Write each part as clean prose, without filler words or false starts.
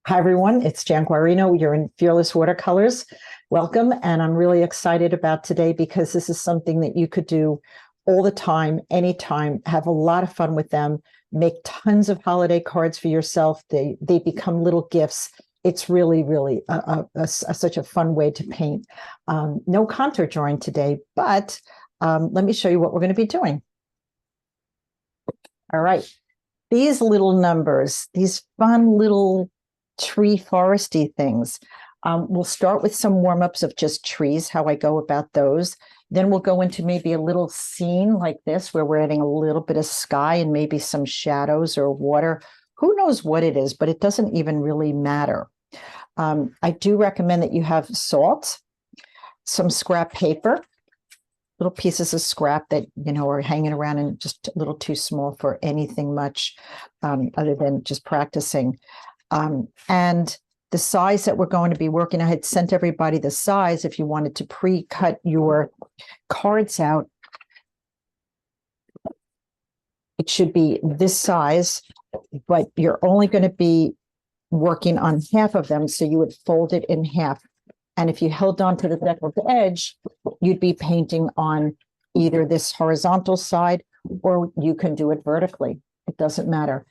Hi, everyone. It's Jan Guarino. You're in Fearless Watercolors. Welcome. And I'm really excited about today because this is something that you could do all the time, anytime, have a lot of fun with them, make tons of holiday cards for yourself. They become little gifts. It's really, really such a fun way to paint. No contour drawing today, but let me show you what we're going to be doing. All right. These little numbers, these fun little tree foresty things. We'll start with some warm-ups of just trees, how I go about those. Then we'll go into maybe a little scene like this where we're adding a little bit of sky and maybe some shadows or water. Who knows what it is, but it doesn't even really matter. I do recommend that you have salt, some scrap paper, little pieces of scrap that, are hanging around and just a little too small for anything much other than just practicing. And the size that we're going to be working, I had sent everybody the size if you wanted to pre-cut your cards out. It should be this size, but you're only going to be working on half of them. So you would fold it in half. And if you held on to the deckled edge, you'd be painting on either this horizontal side or you can do it vertically. It doesn't matter.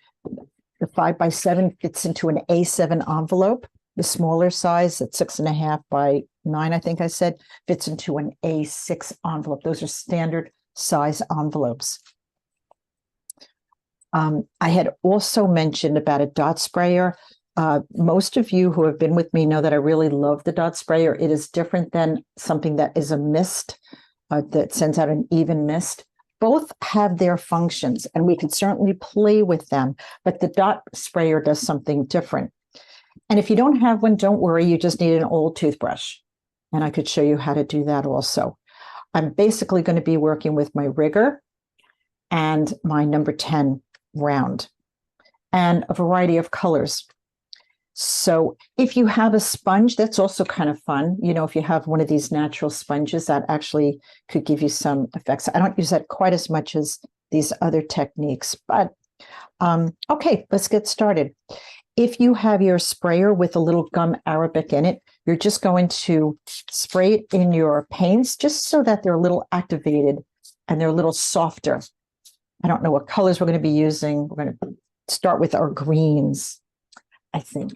The 5x7 fits into an A7 envelope. The smaller size, at 6.5 by 9, I think I said, fits into an A6 envelope. Those are standard size envelopes. I had also mentioned about a dot sprayer. Most of you who have been with me know that I really love the dot sprayer. It is different than something that is a mist that sends out an even mist. Both have their functions, and we can certainly play with them, but the dot sprayer does something different. And if you don't have one, don't worry, you just need an old toothbrush. And I could show you how to do that also. I'm basically going to be working with my rigger and my number 10 round and a variety of colors. So if you have a sponge, that's also kind of fun. If you have one of these natural sponges, that actually could give you some effects. I don't use that quite as much as these other techniques, but okay, let's get started. If you have your sprayer with a little gum arabic in it, you're just going to spray it in your paints just so that they're a little activated and they're a little softer. I don't know what colors we're going to be using. We're going to start with our greens, I think.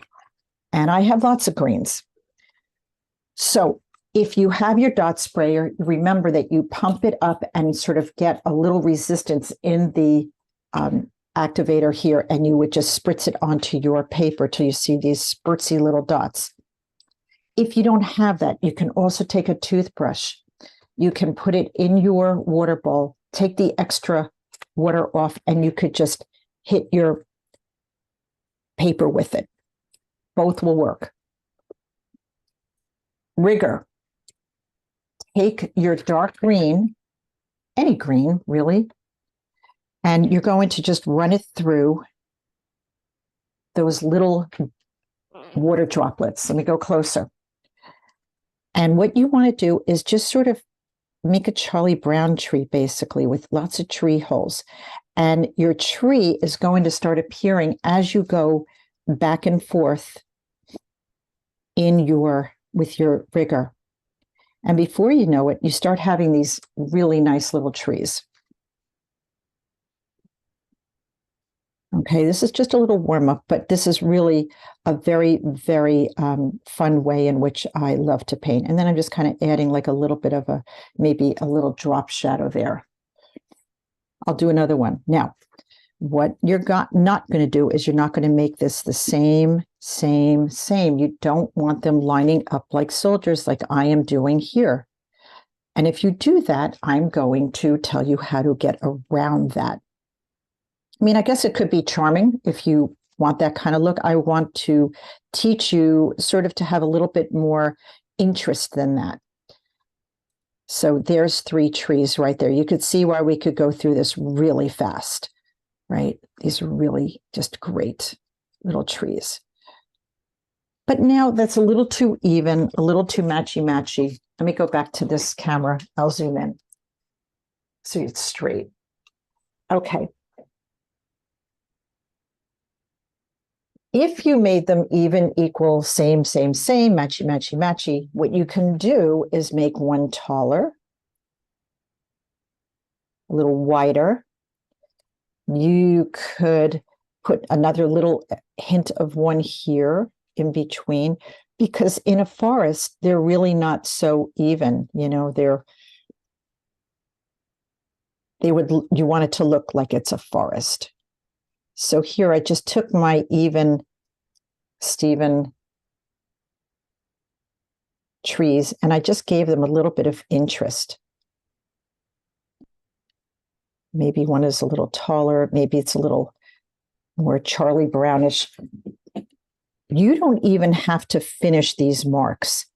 And I have lots of greens. So if you have your dot sprayer, remember that you pump it up and sort of get a little resistance in the activator here, and you would just spritz it onto your paper till you see these spurtsy little dots. If you don't have that, you can also take a toothbrush. You can put it in your water bowl, take the extra water off, and you could just hit your paper with it. Both will work. Rigger. Take your dark green, any green really, and you're going to just run it through those little water droplets. Let me go closer. And what you want to do is just sort of make a Charlie Brown tree, basically, with lots of tree holes. And your tree is going to start appearing as you go back and forth with your rigger. And before you know it, you start having these really nice little trees. Okay, this is just a little warm-up, but this is really a very, very fun way in which I love to paint. And then I'm just kind of adding like a little bit of maybe a little drop shadow there. I'll do another one. Now, what you're not going to do is you're not going to make this the same. You don't want them lining up like soldiers like I am doing here. And if you do that, I'm going to tell you how to get around that. I mean, I guess it could be charming if you want that kind of look. I want to teach you sort of to have a little bit more interest than that. So there's 3 trees right there. You could see why we could go through this really fast, right? These are really just great little trees. But now that's a little too even, a little too matchy-matchy. Let me go back to this camera. I'll zoom in so it's straight. Okay. if you made them even, equal, same, matchy, matchy, matchy, what you can do is make one taller, a little wider. You could put another little hint of one here in between, because in a forest, they're really not so even, you know, you want it to look like it's a forest. So here I just took my even Steven trees and I just gave them a little bit of interest. Maybe one is a little taller, maybe it's a little more Charlie Brownish. You don't even have to finish these marks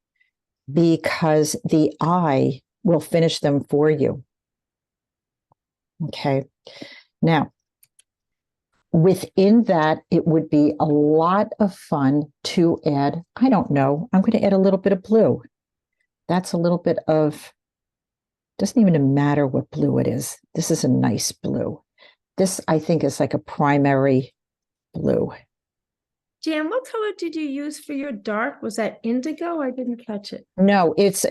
because the eye will finish them for you. Okay. Now, within that, it would be a lot of fun to add, I don't know, I'm going to add a little bit of blue. That's a little bit of, doesn't even matter what blue it is. This is a nice blue. This, I think, is like a primary blue. Jan, what color did you use for your dark? Was that indigo? I didn't catch it. No, it's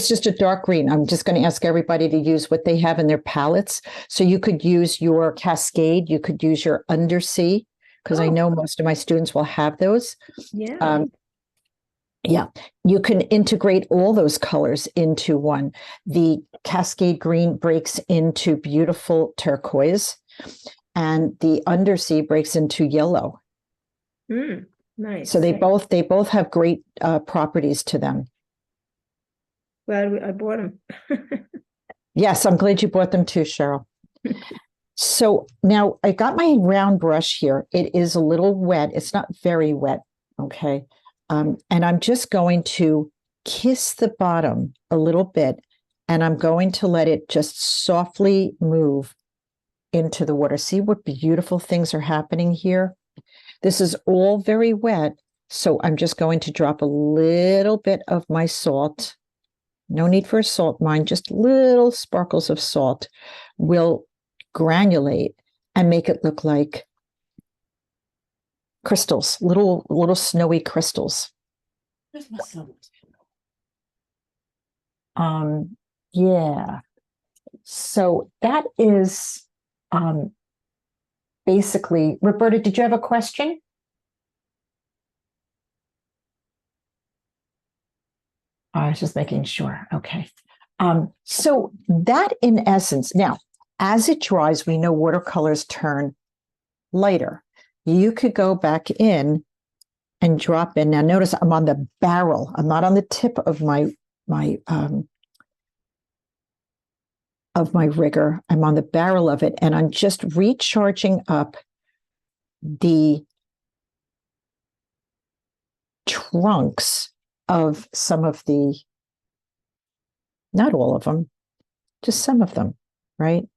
just a dark green. I'm just going to ask everybody to use what they have in their palettes. So you could use your Cascade, you could use your Undersea, because I know most of my students will have those. Yeah. Yeah, you can integrate all those colors into one. The Cascade green breaks into beautiful turquoise, and the Undersea breaks into yellow. Nice. So they both have great properties to them. Glad I bought them. Yes, I'm glad you bought them too, Cheryl. So now I got my round brush here. It is a little wet. It's not very wet. Okay. And I'm just going to kiss the bottom a little bit, and I'm going to let it just softly move into the water. See what beautiful things are happening here? This is all very wet, so I'm just going to drop a little bit of my salt. No need for a salt mine, just little sparkles of salt will granulate and make it look like crystals, little snowy crystals. Where's my salt? Yeah. So that is basically, Roberta, did you have a question? I was just making sure. Okay. So that in essence, now, as it dries, we know watercolors turn lighter. You could go back in and drop in. Now notice I'm on the barrel. I'm not on the tip of my rigger. I'm on the barrel of it, and I'm just recharging up the trunks of some of the, not all of them, just some of them, right?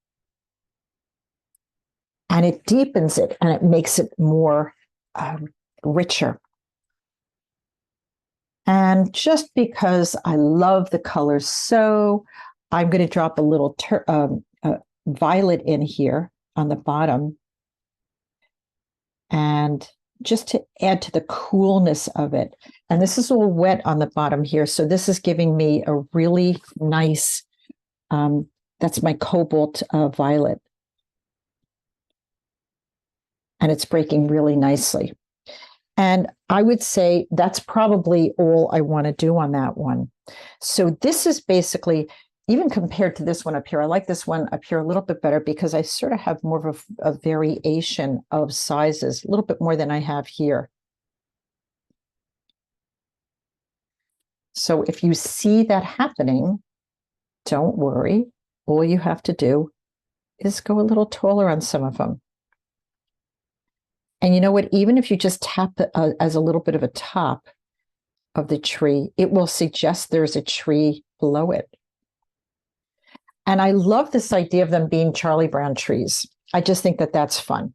And it deepens it and it makes it more richer. And just because I love the colors, so I'm going to drop a little violet in here on the bottom, and just to add to the coolness of it. And this is all wet on the bottom here, so this is giving me a really nice, that's my cobalt violet. And it's breaking really nicely. And I would say that's probably all I want to do on that one. So this is basically, even compared to this one up here, I like this one up here a little bit better because I sort of have more of a variation of sizes, a little bit more than I have here. So if you see that happening, don't worry. All you have to do is go a little taller on some of them. And you know what? Even if you just tap it as a little bit of a top of the tree, it will suggest there's a tree below it. And I love this idea of them being Charlie Brown trees. I just think that that's fun.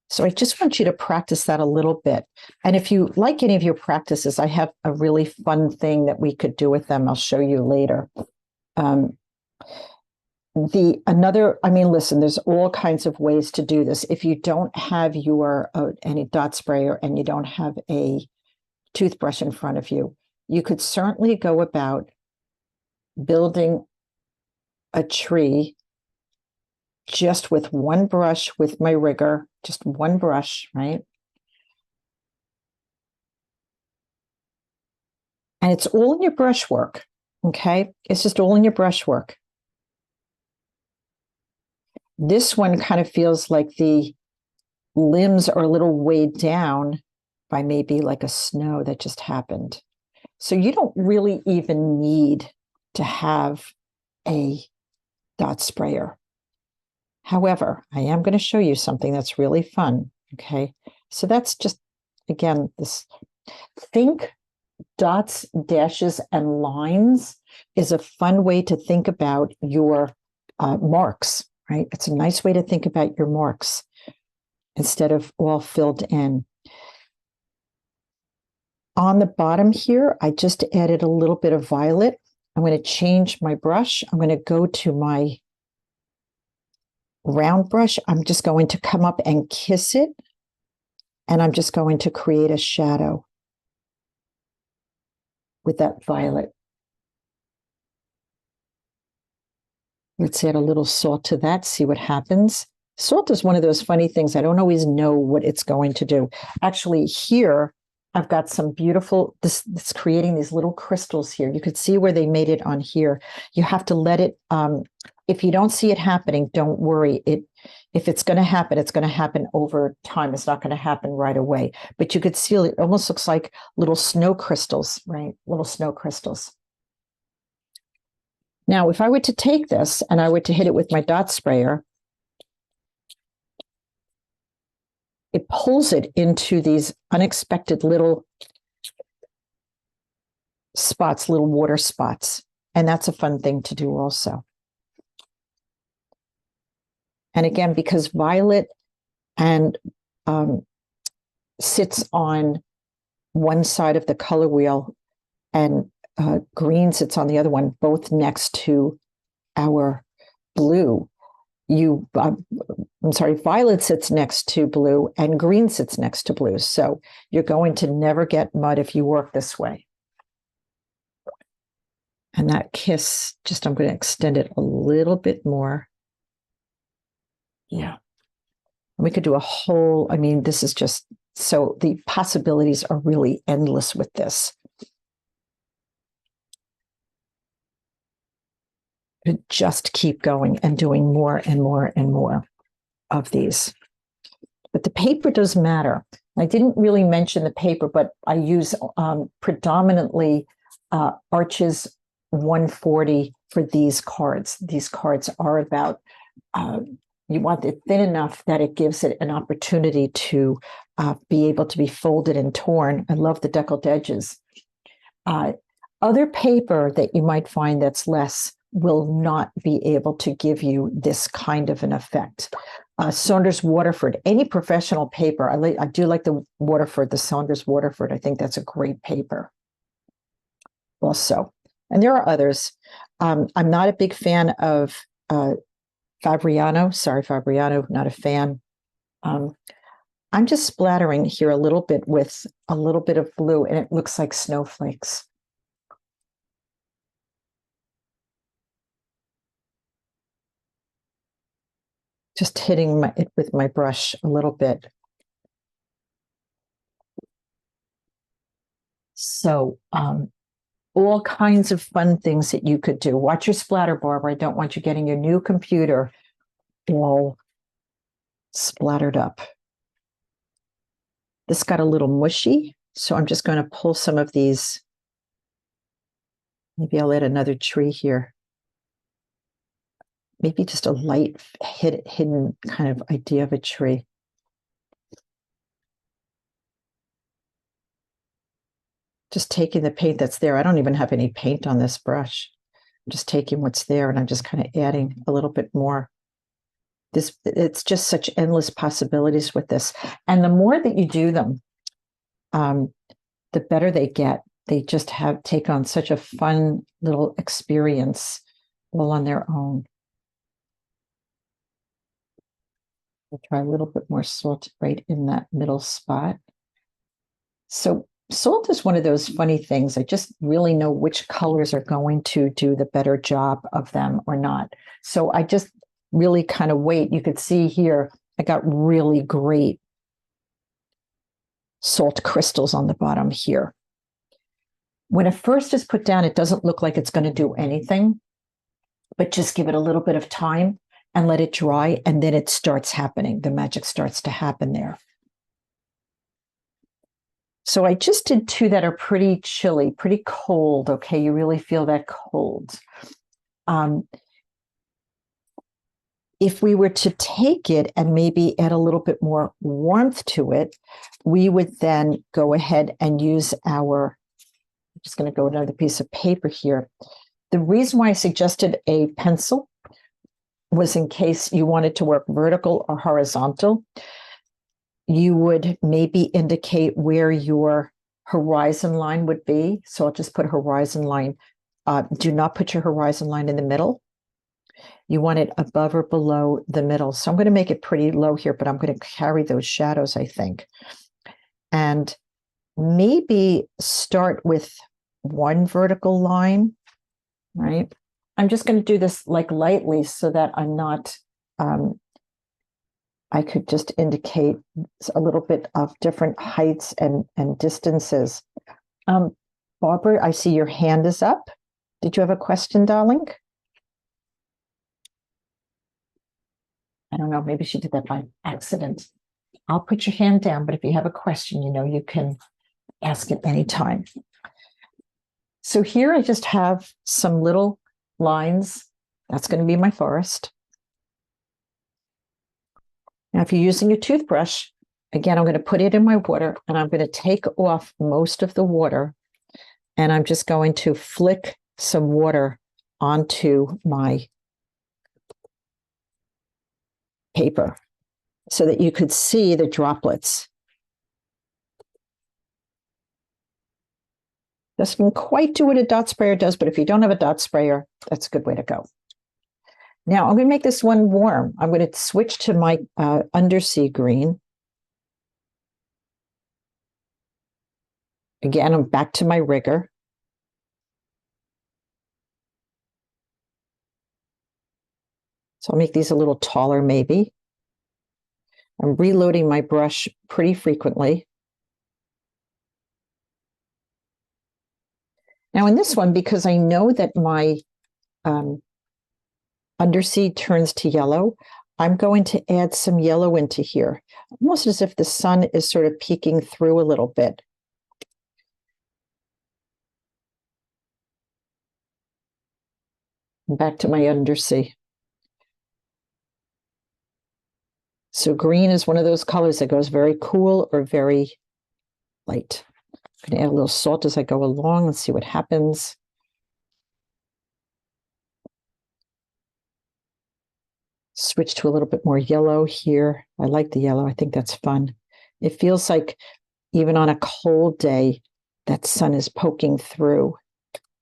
So I just want you to practice that a little bit. And if you like any of your practices, I have a really fun thing that we could do with them. I'll show you later. Listen, there's all kinds of ways to do this. If you don't have your any dot sprayer and you don't have a toothbrush in front of you, you could certainly go about building a tree just with one brush with my rigger, just one brush, right? And it's all in your brushwork, okay? It's just all in your brushwork. This one kind of feels like the limbs are a little weighed down by maybe like a snow that just happened. So you don't really even need to have a dot sprayer. However, I am going to show you something that's really fun, okay? So that's just, again, think dots, dashes, and lines is a fun way to think about your marks, right? It's a nice way to think about your marks instead of all filled in. On the bottom here, I just added a little bit of violet. I'm going to change my brush. I'm going to go to my round brush. I'm just going to come up and kiss it, and I'm just going to create a shadow with that violet. Let's add a little salt to that, see what happens. Salt is one of those funny things. I don't always know what it's going to do. Actually, here, I've got some beautiful, it's creating these little crystals here. You could see where they made it on here. You have to let it, if you don't see it happening, don't worry. If it's going to happen, it's going to happen over time. It's not going to happen right away. But you could see it almost looks like little snow crystals, right? Little snow crystals. Now, if I were to take this and I were to hit it with my dot sprayer, it pulls it into these unexpected little spots, little water spots. And that's a fun thing to do also. And again, because violet and sits on one side of the color wheel and green sits on the other one, both next to our blue. Violet sits next to blue and green sits next to blue. So you're going to never get mud if you work this way. And that kiss, I'm going to extend it a little bit more. Yeah. We could do a whole, this is just, so the possibilities are really endless with this. Just keep going and doing more and more and more of these. But the paper does matter. I didn't really mention the paper, but I use predominantly Arches 140 for these cards. These cards are about, you want it thin enough that it gives it an opportunity to be able to be folded and torn. I love the deckled edges. Other paper that you might find that's less will not be able to give you this kind of an effect. Saunders Waterford, any professional paper. I do like the Waterford, the Saunders Waterford. I think that's a great paper also. And there are others. I'm not a big fan of Fabriano. Sorry, Fabriano, not a fan. I'm just splattering here a little bit with a little bit of blue, and it looks like snowflakes. Just hitting it with my brush a little bit. So all kinds of fun things that you could do. Watch your splatter, Barbara. I don't want you getting your new computer all splattered up. This got a little mushy, so I'm just going to pull some of these. Maybe I'll add another tree here. Maybe just a light hidden kind of idea of a tree. Just taking the paint that's there. I don't even have any paint on this brush. I'm just taking what's there and I'm just kind of adding a little bit more. It's just such endless possibilities with this. And the more that you do them, the better they get. They just take on such a fun little experience all on their own. We'll try a little bit more salt right in that middle spot. So salt is one of those funny things. I just really know which colors are going to do the better job of them or not. So I just really kind of wait. You could see here, I got really great salt crystals on the bottom here. When it first is put down, it doesn't look like it's going to do anything, but just give it a little bit of time and let it dry, and then it starts happening. The magic starts to happen there. So I just did two that are pretty chilly, pretty cold. Okay, you really feel that cold. If we were to take it and maybe add a little bit more warmth to it, we would then go ahead and use our, I'm just going to go another piece of paper here. The reason why I suggested a pencil was in case you wanted to work vertical or horizontal. You would maybe indicate where your horizon line would be. So I'll just put horizon line. Do not put your horizon line in the middle. You want it above or below the middle. So I'm going to make it pretty low here, but I'm going to carry those shadows, I think. And maybe start with one vertical line, right? I'm just going to do this like lightly so that I'm not, I could just indicate a little bit of different heights and distances. Barbara, I see your hand is up. Did you have a question, darling? I don't know, maybe she did that by accident. I'll put your hand down, but if you have a question, you know, you can ask at any time. So here I just have some little lines. That's going to be my forest. Now, if you're using your toothbrush, again, I'm going to put it in my water and I'm going to take off most of the water and I'm just going to flick some water onto my paper so that you could see the droplets. Doesn't quite do what a dot sprayer does, but if you don't have a dot sprayer, that's a good way to go. Now I'm going to make this one warm. I'm going to switch to my undersea green. Again, I'm back to my rigger. So I'll make these a little taller maybe. I'm reloading my brush pretty frequently. Now in this one, because I know that my undersea turns to yellow, I'm going to add some yellow into here, almost as if the sun is sort of peeking through a little bit. Back to my undersea. So green is one of those colors that goes very cool or very light. I'm going to add a little salt as I go along. Let's see what happens. Switch to a little bit more yellow here. I like the yellow. I think that's fun. It feels like even on a cold day, that sun is poking through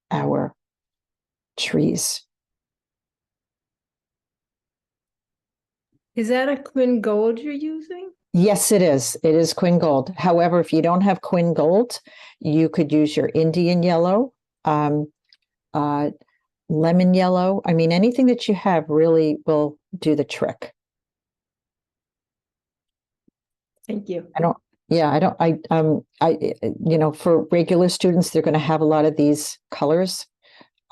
our trees. Is that a Quinn Gold you're using? Yes, it is. It is Quinn Gold. However, if you don't have Quinn Gold, you could use your Indian yellow, lemon yellow. I mean, anything that you have really will do the trick. Thank you. You know, for regular students, they're going to have a lot of these colors.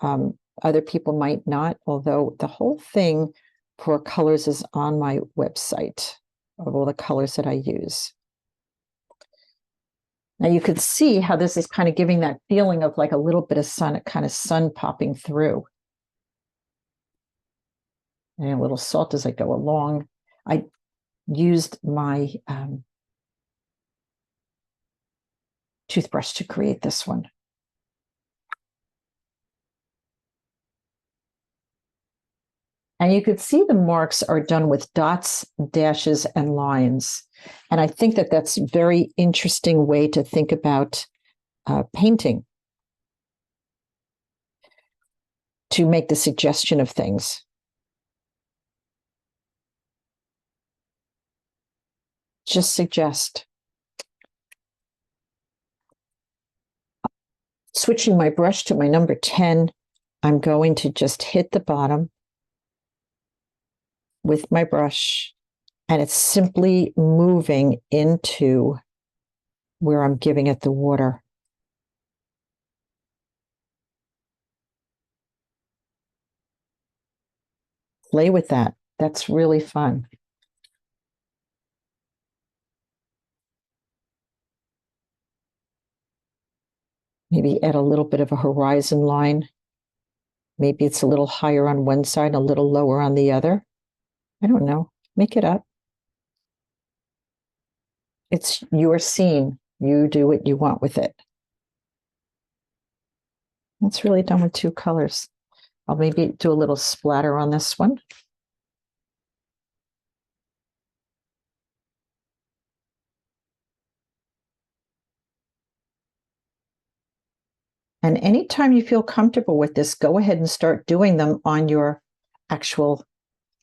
Other people might not, although the whole thing for colors is on my website of all the colors that I use. Now you can see how this is kind of giving that feeling of like a little bit of sun, kind of sun popping through. And a little salt as I go along. I used my toothbrush to create this one. And you could see the marks are done with dots, dashes, and lines. And I think that that's a very interesting way to think about painting, to make the suggestion of things. just suggest switching my brush to my number 10. I'm going to just hit the bottom with my brush, and it's simply moving into where I'm giving it the water. Play with that. That's really fun. Maybe add a little bit of a horizon line. Maybe it's a little higher on one side, a little lower on the other. I don't know. Make it up. It's your scene. You do what you want with it. It's really done with 2 colors. I'll maybe do a little splatter on this one. And anytime you feel comfortable with this, go ahead and start doing them on your actual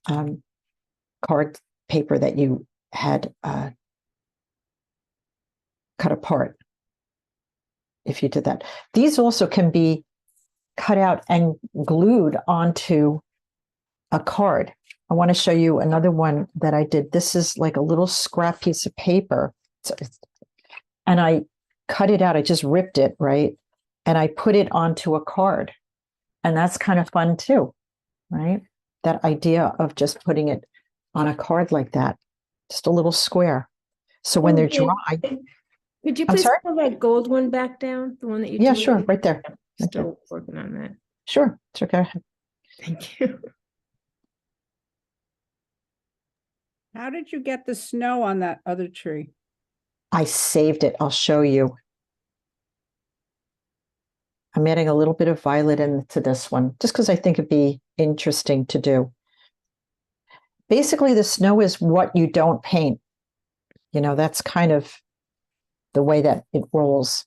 card paper that you had cut apart. If you did that. These also can be cut out and glued onto a card. I want to show you another one that I did. This is like a little scrap piece of paper. And I cut it out. I just ripped it, right? And I put it onto a card. And that's kind of fun too, right? That idea of just putting it on a card like that, just a little square. So when they're dry. Could you I'm please sorry? pull that gold one back down? The one that you Yeah, did? sure, right there. Still working on that. Sure, it's okay. Thank you. How did you get the snow on that other tree? I saved it. I'll show you. I'm adding a little bit of violet into this one, just because I think it'd be interesting to do. Basically, the snow is what you don't paint. You know, that's kind of the way that it rolls.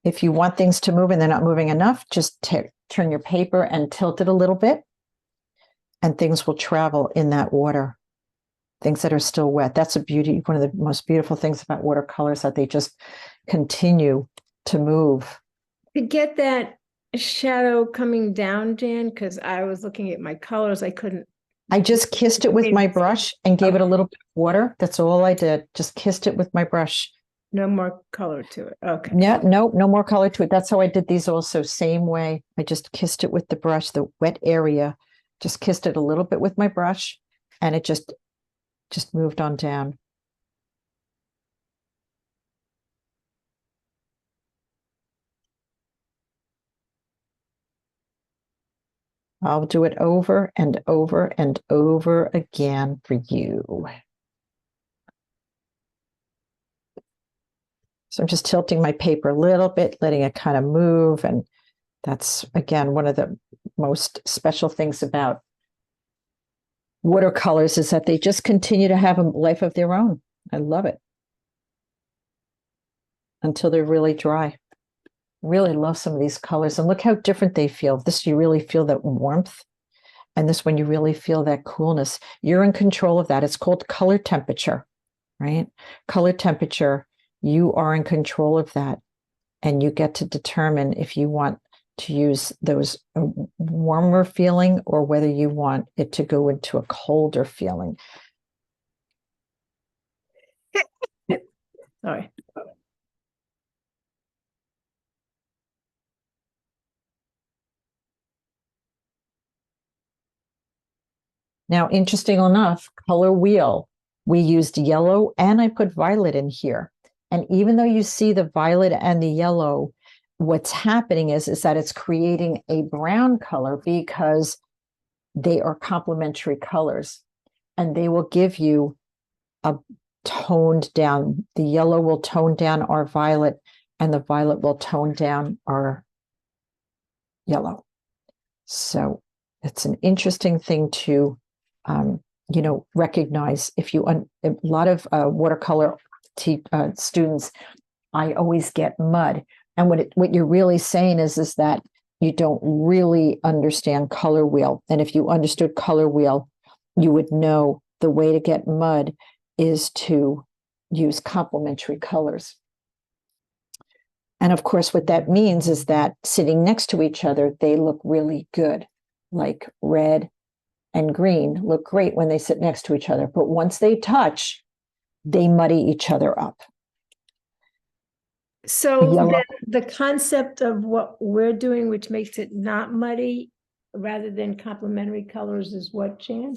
If you want things to move and they're not moving enough, just turn your paper and tilt it a little bit, and things will travel in that water. Things that are still wet. That's a beauty. One of the most beautiful things about watercolors, that they just continue to move. To get that shadow coming down, Jan, because I was looking at my colors, I couldn't. I just kissed it with my brush and gave it a little bit of water. That's all I did. Just kissed it with my brush. No more color to it. Okay. Yeah, no more color to it. That's how I did these also. Same way. I just kissed it with the brush, the wet area. Just kissed it a little bit with my brush, and it just moved on down. I'll do it over and over and over again for you. So I'm just tilting my paper a little bit, letting it kind of move. And that's, again, one of the most special things about watercolors, is that they just continue to have a life of their own. I love it. Until they're really dry. Really love some of these colors, and look how different they feel. This, you really feel that warmth, and this one you really feel that coolness. You're in control of that. It's called color temperature, right? Color temperature, you are in control of that, and you get to determine if you want to use those warmer feeling or whether you want it to go into a colder feeling. Sorry. Now, interesting enough, color wheel, we used yellow and I put violet in here. And even though you see the violet and the yellow, what's happening is that it's creating a brown color because they are complementary colors, and they will give you a toned down. The yellow will tone down our violet, and the violet will tone down our yellow. So it's an interesting thing to recognize. If you a lot of watercolor students, I always get mud, and what you're really saying is that you don't really understand color wheel. And if you understood color wheel, you would know the way to get mud is to use complementary colors. And of course, what that means is that sitting next to each other, they look really good. Like red and green look great when they sit next to each other. But once they touch, they muddy each other up. So Yellow. the concept of what we're doing, which makes it not muddy, rather than complementary colors, is what, Jan?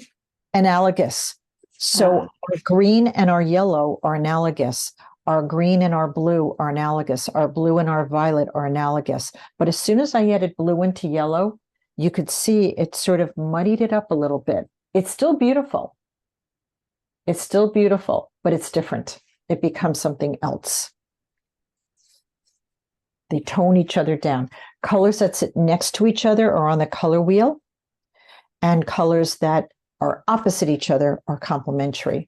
Analogous. So our green and our yellow are analogous. Our green and our blue are analogous. Our blue and our violet are analogous. But as soon as I added blue into yellow, you could see it sort of muddied it up a little bit. It's still beautiful. It's still beautiful, but it's different. It becomes something else. They tone each other down. Colors that sit next to each other are on the color wheel, and colors that are opposite each other are complementary.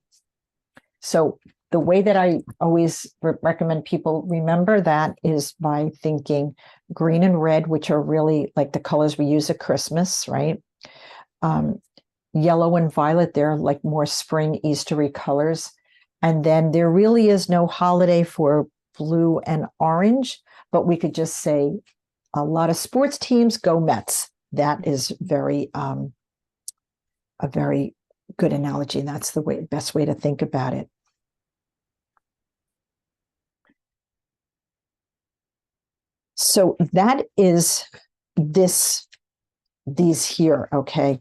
So the way that I always recommend people remember that is by thinking green and red, which are really like the colors we use at Christmas, right? Yellow and violet, they're like more spring Eastery colors. And then there really is no holiday for blue and orange, but we could just say a lot of sports teams go Mets. That is a very good analogy. And that's the best way to think about it. So that is these here, okay?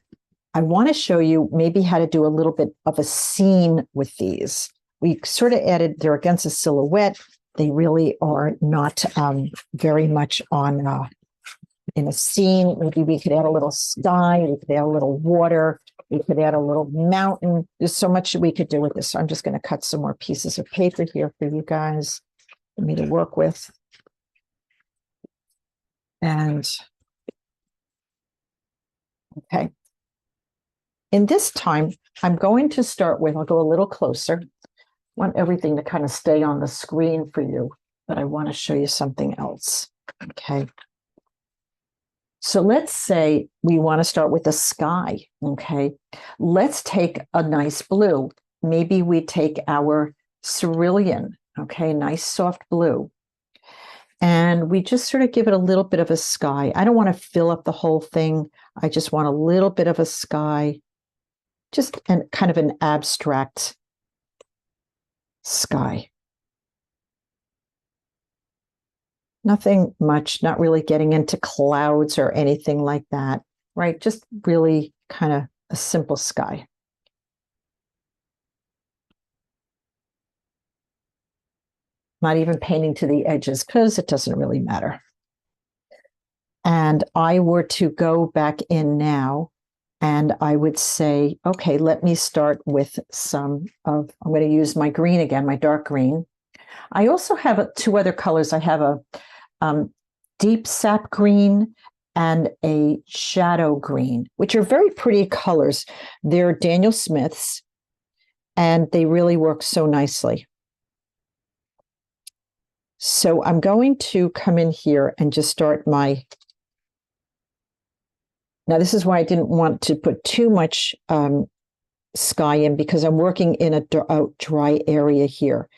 I want to show you maybe how to do a little bit of a scene with these. We sort of added, they're against a silhouette. They really are not very much on in a scene. Maybe we could add a little sky, we could add a little water, we could add a little mountain. There's so much we could do with this. So I'm just going to cut some more pieces of paper here for you guys, for me to work with. And okay. In this time, I'm going to start with, I'll go a little closer. I want everything to kind of stay on the screen for you, but I want to show you something else. Okay. So let's say we want to start with the sky. Okay. Let's take a nice blue. Maybe we take our cerulean. Okay. Nice soft blue. And we just sort of give it a little bit of a sky. I don't want to fill up the whole thing. I just want a little bit of a sky, just kind of an abstract sky. Nothing much, not really getting into clouds or anything like that, right? Just really kind of a simple sky. Not even painting to the edges because it doesn't really matter. And I were to go back in now and I would say, okay, let me start with I'm going to use my green again, my dark green. I also have two other colors. I have a deep sap green and a shadow green, which are very pretty colors. They're Daniel Smith's and they really work so nicely. So I'm going to come in here and just start now this is why I didn't want to put too much sky in because I'm working in a dry area here.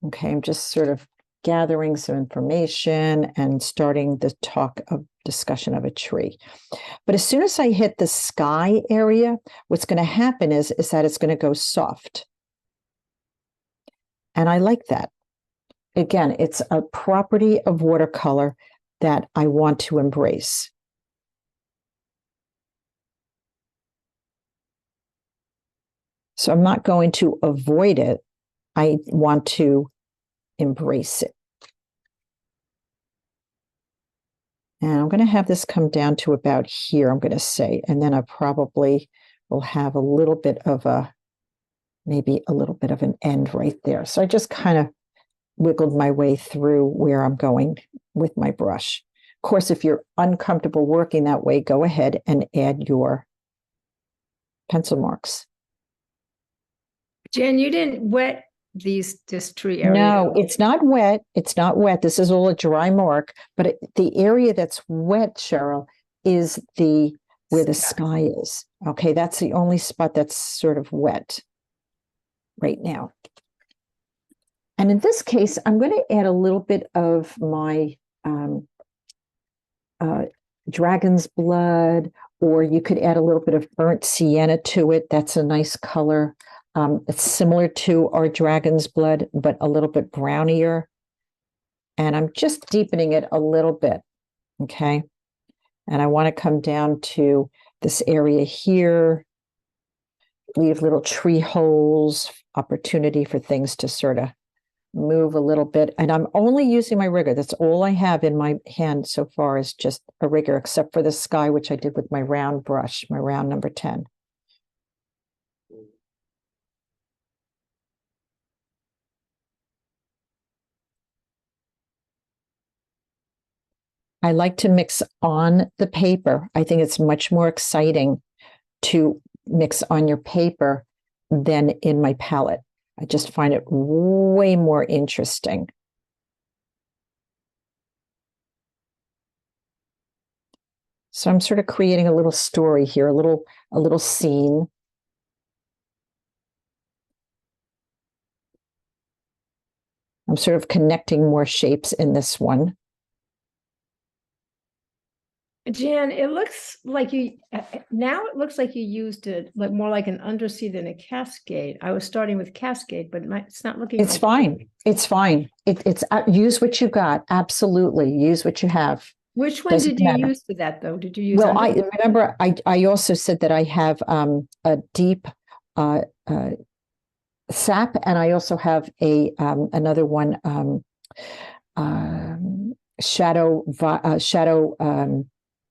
Okay, I'm just sort of gathering some information and starting the discussion of a tree. But as soon as I hit the sky area, what's going to happen is that it's going to go soft. And I like that. Again, it's a property of watercolor that I want to embrace. So I'm not going to avoid it. I want to embrace it. And I'm going to have this come down to about here, I'm going to say, and then I probably will have a little bit of maybe a little bit of an end right there. So I just kind of wiggled my way through where I'm going with my brush. Of course, if you're uncomfortable working that way, go ahead and add your pencil marks. Jen, you didn't wet this tree area? No, it's not wet. It's not wet. This is all a dry mark, but the area that's wet, Cheryl, is the where the sky is. Okay, that's the only spot that's sort of wet right now. And in this case, I'm going to add a little bit of my dragon's blood, or you could add a little bit of burnt sienna to it. That's a nice color. It's similar to our dragon's blood, but a little bit brownier. And I'm just deepening it a little bit, okay? And I want to come down to this area here, leave little tree holes, opportunity for things to sort of move a little bit. And I'm only using my rigger. That's all I have in my hand so far is just a rigger, except for the sky, which I did with my round brush, my round number 10. I like to mix on the paper. I think it's much more exciting to mix on your paper than in my palette. I just find it way more interesting. So I'm sort of creating a little story here, a little scene. I'm sort of connecting more shapes in this one. Jan, it looks like you now it looks like you used it like more like an undersea than a cascade. I was starting with cascade, but it's not looking. It's fine. It's fine. It's use what you got. Absolutely, use what you have. Which one Doesn't did you matter. use for that though? Did you use? Well, I remember I also said that I have a deep sap, and I also have a another one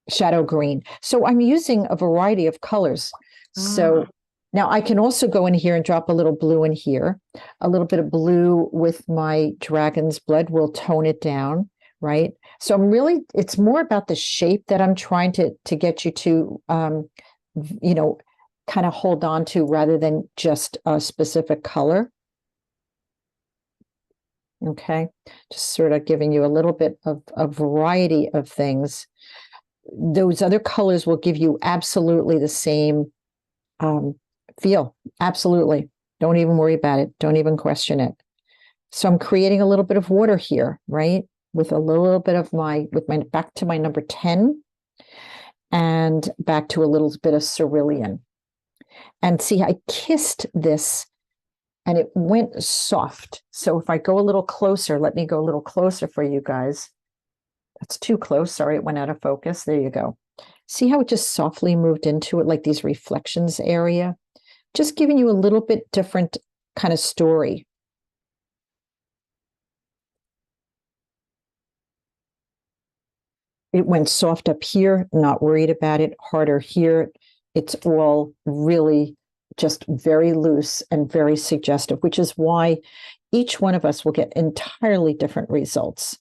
shadow green. So I'm using a variety of colors. So now I can also go in here and drop a little blue in here. A little bit of blue with my dragon's blood will tone it down, right? So I'm really, it's more about the shape that I'm trying to get you to, you know, kind of hold on to rather than just a specific color. Okay, just sort of giving you a little bit of a variety of things. Those other colors will give you absolutely the same feel. Absolutely. Don't even worry about it. Don't even question it. So I'm creating a little bit of water here, right? With a little bit of back to my number 10 and back to a little bit of cerulean. And see, I kissed this and it went soft. So if I go a little closer, let me go a little closer for you guys. That's too close. Sorry, it went out of focus. There you go. See how it just softly moved into it, like these reflections area? Just giving you a little bit different kind of story. It went soft up here, not worried about it, harder here. It's all really just very loose and very suggestive, which is why each one of us will get entirely different results.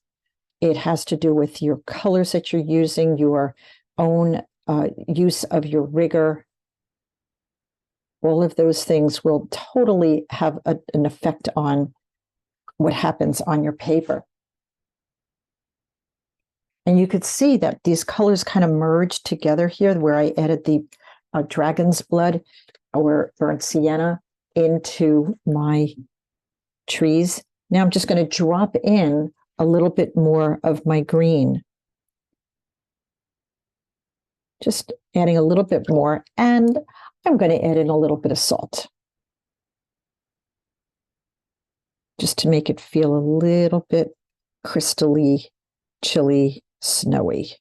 It has to do with your colors that you're using, your own use of your rigor. All of those things will totally have an effect on what happens on your paper. And you could see that these colors kind of merged together here where I added the dragon's blood or burnt sienna into my trees. Now I'm just going to drop in a little bit more of my green. Just adding a little bit more, and I'm going to add in a little bit of salt. Just to make it feel a little bit crystally, chilly, snowy.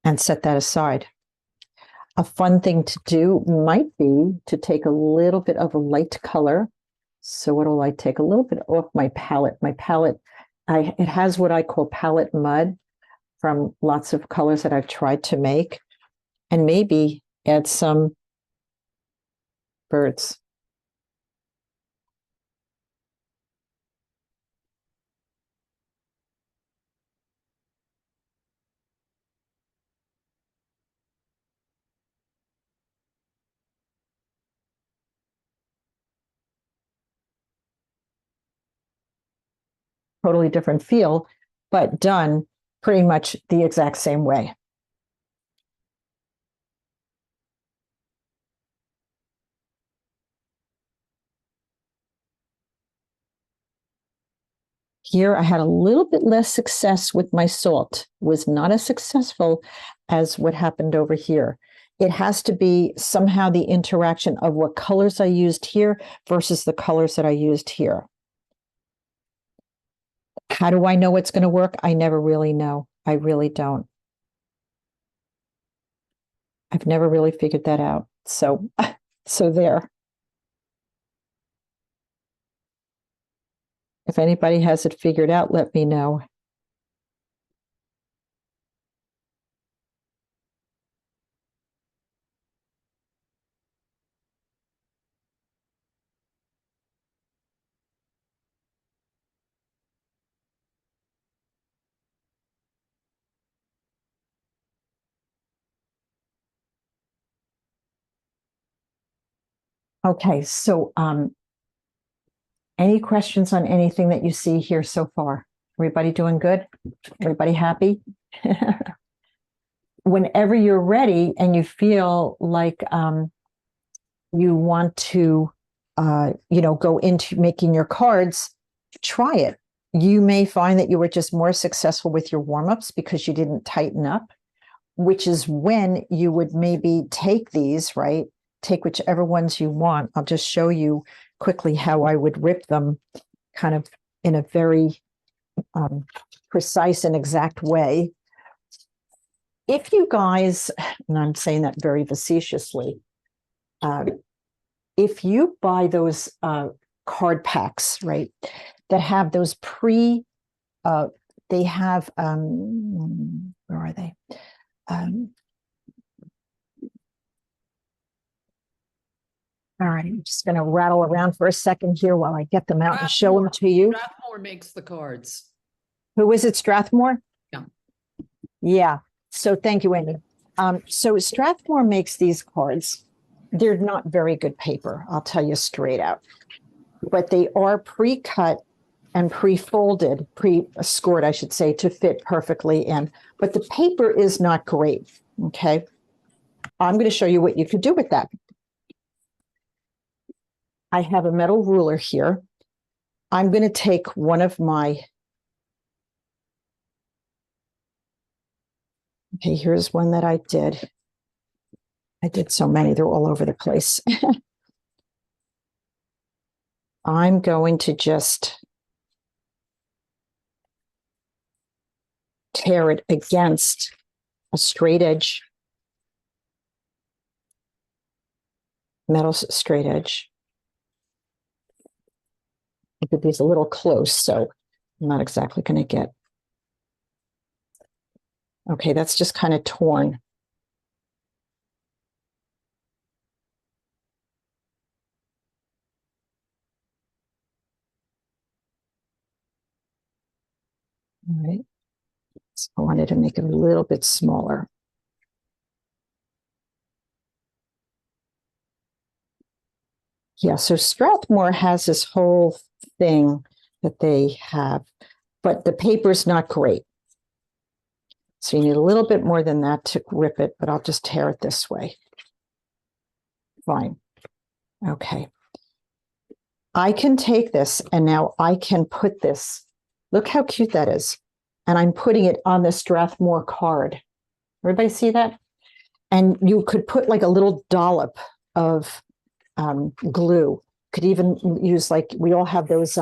And set that aside. A fun thing to do might be to take a little bit of a light color. So what'll I take? A little bit off my palette. My palette, it has what I call palette mud from lots of colors that I've tried to make. And maybe add some birds. totally different feel, but done pretty much the exact same way. Here, I had a little bit less success with my salt, was not as successful as what happened over here. It has to be somehow the interaction of what colors I used here versus the colors that I used here. How do I know it's going to work? I never really know. I really don't. I've never really figured that out. So, so there. If anybody has it figured out, let me know. Okay, so any questions on anything that you see here so far? Everybody doing good? Everybody happy? Whenever you're ready and you feel like you want to, go into making your cards, try it. You may find that you were just more successful with your warm-ups because you didn't tighten up, which is when you would maybe take these, right? Take whichever ones you want. I'll just show you quickly how I would rip them kind of in a very precise and exact way. If you guys, and I'm saying that very facetiously, if you buy those card packs, right, that have those they have, where are they? All right, I'm just going to rattle around for a second here while I get them out and show them to you. Strathmore makes the cards. Who is it, Strathmore? Yeah. Yeah. So thank you, Amy. So Strathmore makes these cards. They're not very good paper, I'll tell you straight out. But they are pre-cut and pre-folded, pre-scored, I should say, to fit perfectly in. But the paper is not great, okay? I'm going to show you what you could do with that. I have a metal ruler here. I'm going to take one of my, okay, here's one that I did. I did so many, they're all over the place. I'm going to just tear it against a straight edge, metal straight edge. I did these a little close, so I'm not exactly going to get. Okay, that's just kind of torn. All right. So I wanted to make it a little bit smaller. Yeah, so Strathmore has this whole thing that they have, but the paper's not great. So you need a little bit more than that to rip it, but I'll just tear it this way. Fine. Okay. I can take this and now I can put this, look how cute that is. And I'm putting it on the Strathmore card. Everybody see that? And you could put like a little dollop of glue. Could even use, like, we all have those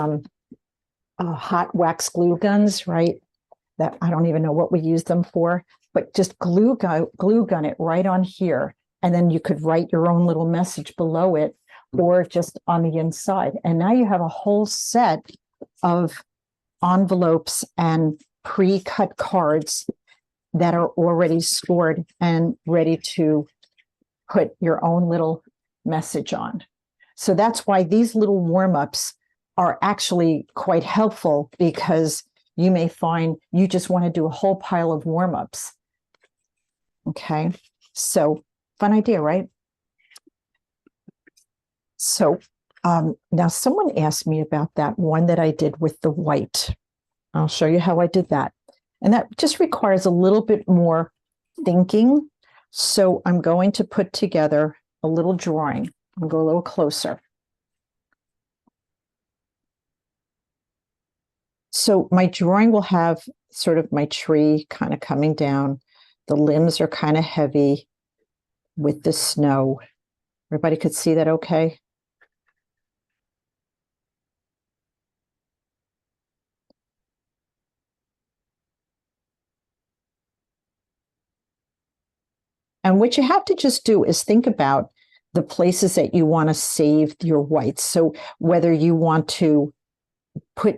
hot wax glue guns, right? That I don't even know what we use them for, but just glue gun it right on here. And then you could write your own little message below it or just on the inside. And now you have a whole set of envelopes and pre-cut cards that are already scored and ready to put your own little message on. So that's why these little warm-ups are actually quite helpful, because you may find you just want to do a whole pile of warm-ups. Okay, so fun idea, right? So now someone asked me about that one that I did with the white. I'll show you how I did that. And that just requires a little bit more thinking. So I'm going to put together a little drawing. I'll go a little closer. So my drawing will have sort of my tree kind of coming down. The limbs are kind of heavy with the snow. Everybody could see that okay? And what you have to just do is think about the places that you want to save your whites. So whether you want to put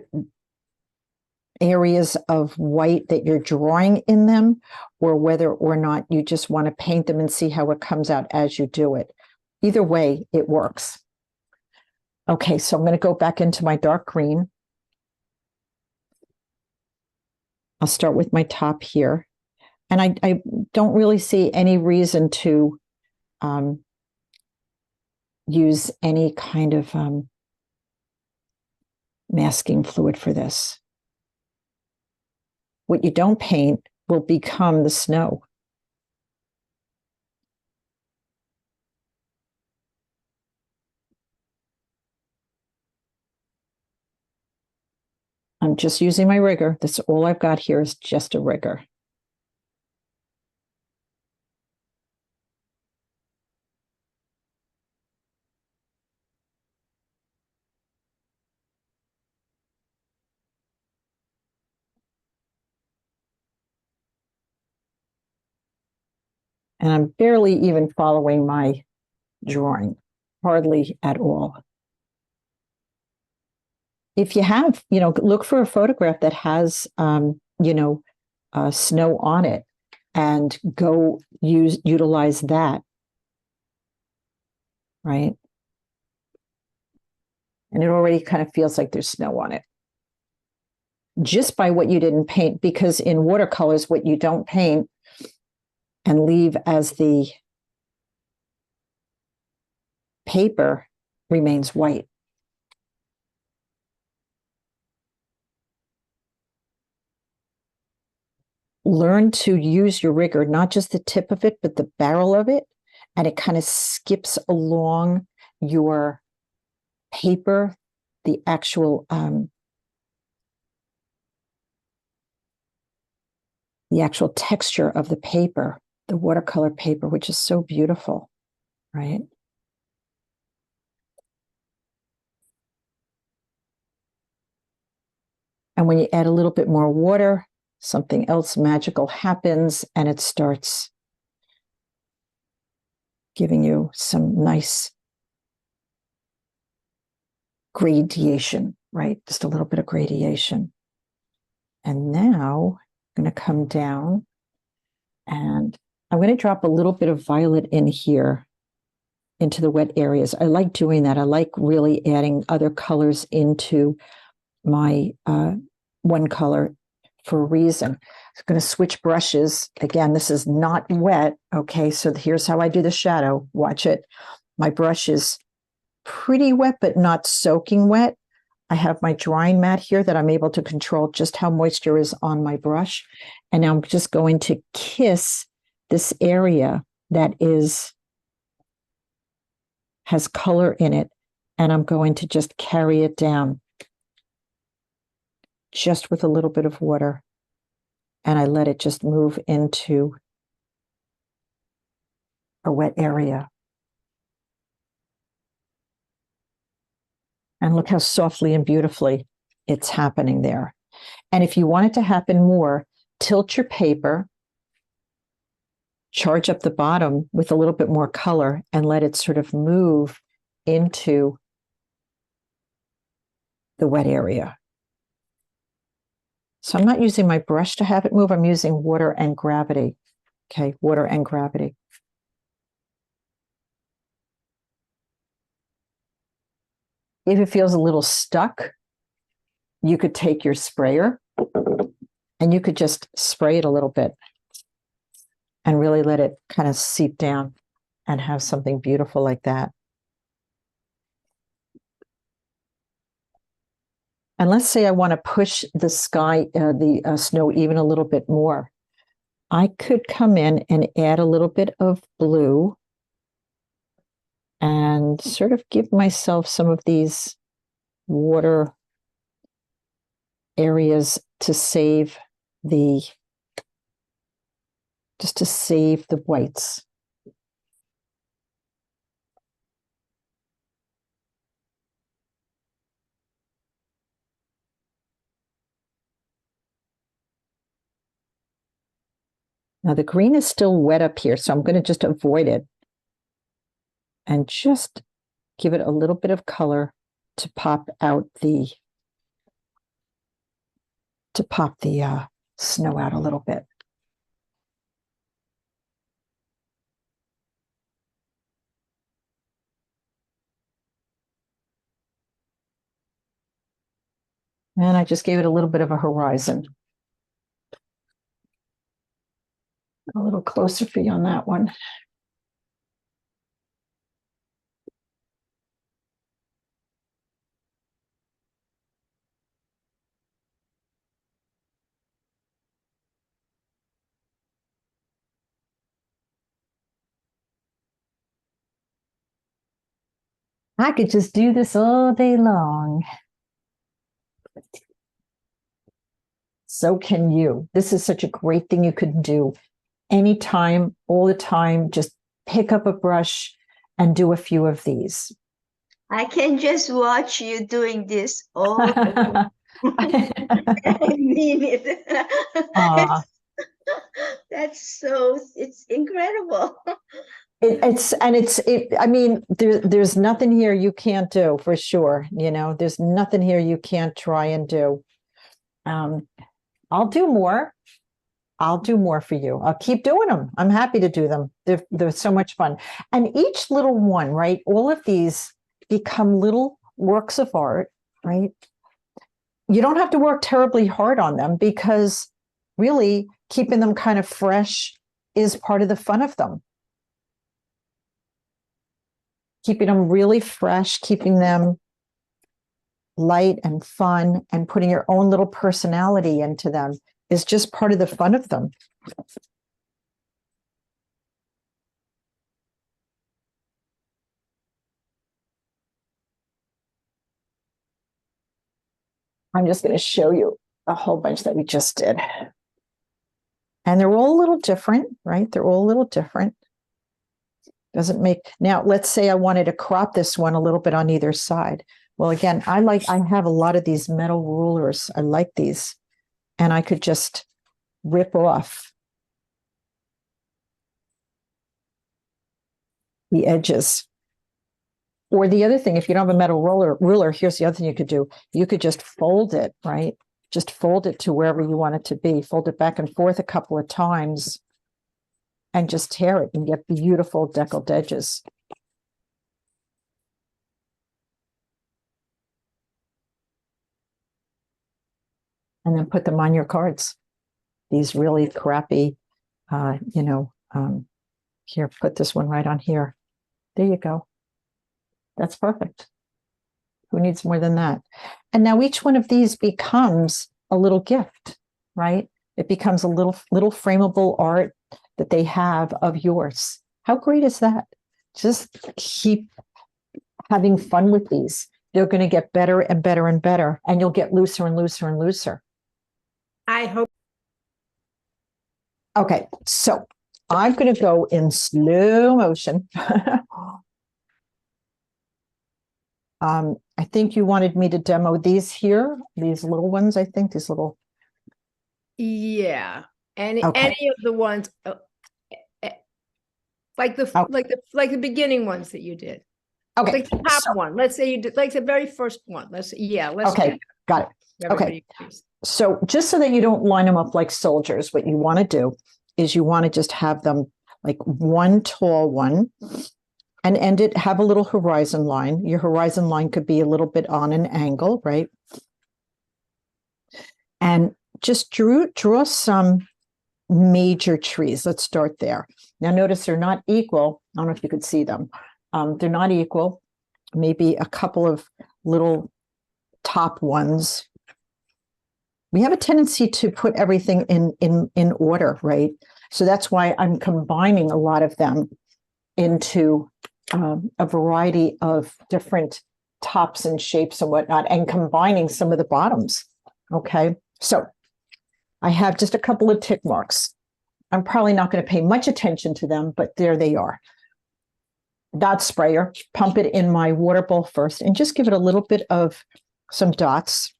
areas of white that you're drawing in them, or whether or not you just want to paint them and see how it comes out as you do it. Either way, it works. Okay, so I'm going to go back into my dark green. I'll start with my top here. And I don't really see any reason to use any kind of masking fluid for this. What you don't paint will become the snow. I'm just using my rigger. That's all I've got here is just a rigger. And I'm barely even following my drawing, hardly at all. If you have, look for a photograph that has, snow on it and go utilize that, right? And it already kind of feels like there's snow on it. Just by what you didn't paint, because in watercolors, what you don't paint and leave as the paper remains white. Learn to use your rigger, not just the tip of it, but the barrel of it. And it kind of skips along your paper, the actual texture of the paper, the watercolor paper, which is so beautiful, right? And when you add a little bit more water, something else magical happens and it starts giving you some nice gradation, right? Just a little bit of gradation. And now I'm going to come down and I'm going to drop a little bit of violet in here into the wet areas. I like doing that. I like really adding other colors into my one color for a reason. I'm going to switch brushes. Again, this is not wet. Okay, so here's how I do the shadow. Watch it. My brush is pretty wet, but not soaking wet. I have my drying mat here that I'm able to control just how moisture is on my brush. And now I'm just going to kiss this area that has color in it. And I'm going to just carry it down just with a little bit of water. And I let it just move into a wet area. And look how softly and beautifully it's happening there. And if you want it to happen more, tilt your paper, charge up the bottom with a little bit more color and let it sort of move into the wet area. So I'm not using my brush to have it move. I'm using water and gravity. Okay, water and gravity. If it feels a little stuck, you could take your sprayer and you could just spray it a little bit and really let it kind of seep down and have something beautiful like that. And let's say I want to push the sky, the snow even a little bit more. I could come in and add a little bit of blue and sort of give myself some of these water areas to save the, just to save the whites. Now the green is still wet up here, so I'm going to just avoid it and just give it a little bit of color to pop out the, snow out a little bit. And I just gave it a little bit of a horizon. A little closer for you on that one. I could just do this all day long. So can you. This is such a great thing you could do anytime, all the time. Just pick up a brush and do a few of these. I can just watch you doing this all the I mean it. That's so, it's incredible. I mean, there's nothing here you can't do for sure. You know, there's nothing here you can't try and do. I'll do more. I'll do more for you. I'll keep doing them. I'm happy to do them. They're so much fun. And each little one, right? All of these become little works of art, right? You don't have to work terribly hard on them because really keeping them kind of fresh is part of the fun of them. Keeping them really fresh, keeping them light and fun, and putting your own little personality into them is just part of the fun of them. I'm just going to show you a whole bunch that we just did. And they're all a little different, right? They're all a little different. Doesn't make, now let's say I wanted to crop this one a little bit on either side. Well, again, I have a lot of these metal rulers. I like these. And I could just rip off the edges. Or the other thing, if you don't have a metal ruler, here's the other thing you could do. You could just fold it, right? Just fold it to wherever you want it to be. Fold it back and forth a couple of times and just tear it and get beautiful deckled edges. And then put them on your cards. These really crappy, here, put this one right on here. There you go. That's perfect. Who needs more than that? And now each one of these becomes a little gift, right? It becomes a little frameable art that they have of yours. How great is that? Just keep having fun with these. They're going to get better and better and better, and you'll get looser and looser and looser. I hope. Okay, so I'm going to go in slow motion. I think you wanted me to demo these here, these little ones, I think, these little. Yeah. Any Okay. of the ones like the beginning ones that you did. Okay. Like the top so, one. Let's say you did like the very first one. Let's okay, got it. everybody agrees. So just so that you don't line them up like soldiers, what you want to do is you want to just have them like one tall one and end it, have a little horizon line. Your horizon line could be a little bit on an angle, right? And just draw some major trees. Let's start there. Now notice they're not equal. I don't know if you could see them. They're not equal. Maybe a couple of little top ones. We have a tendency to put everything in order, right? So that's why I'm combining a lot of them into a variety of different tops and shapes and whatnot, and combining some of the bottoms. Okay, so I have just a couple of tick marks. I'm probably not going to pay much attention to them, but there they are. Dot sprayer, pump it in my water bowl first and just give it a little bit of some dots,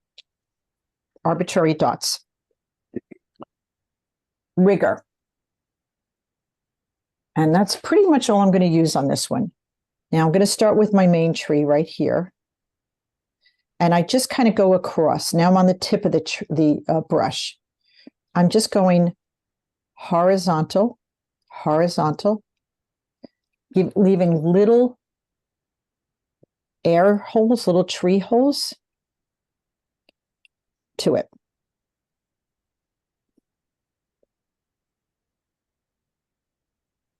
arbitrary dots. Rigger. And that's pretty much all I'm going to use on this one. Now I'm going to start with my main tree right here. And I just kind of go across. Now I'm on the tip of the brush. I'm just going horizontal, horizontal, leaving little air holes, little tree holes to it.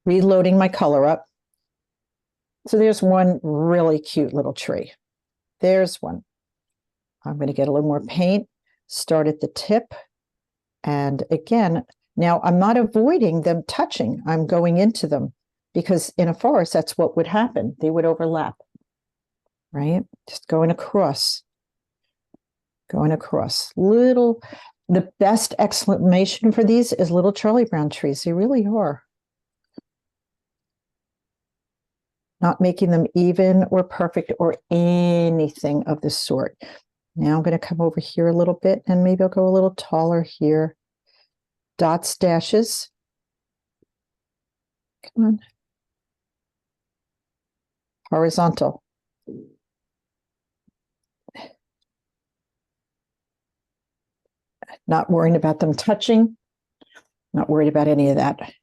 Reloading my color up. So there's one really cute little tree. There's one. I'm going to get a little more paint, start at the tip. And again, now I'm not avoiding them touching. I'm going into them because in a forest, that's what would happen. They would overlap, right? Just going across. Little, the best exclamation for these is little Charlie Brown trees. They really are. Not making them even or perfect or anything of the sort. Now I'm going to come over here a little bit and maybe I'll go a little taller here. Dots, dashes. Come on. Horizontal. Not worrying about them touching. Not worried about any of that.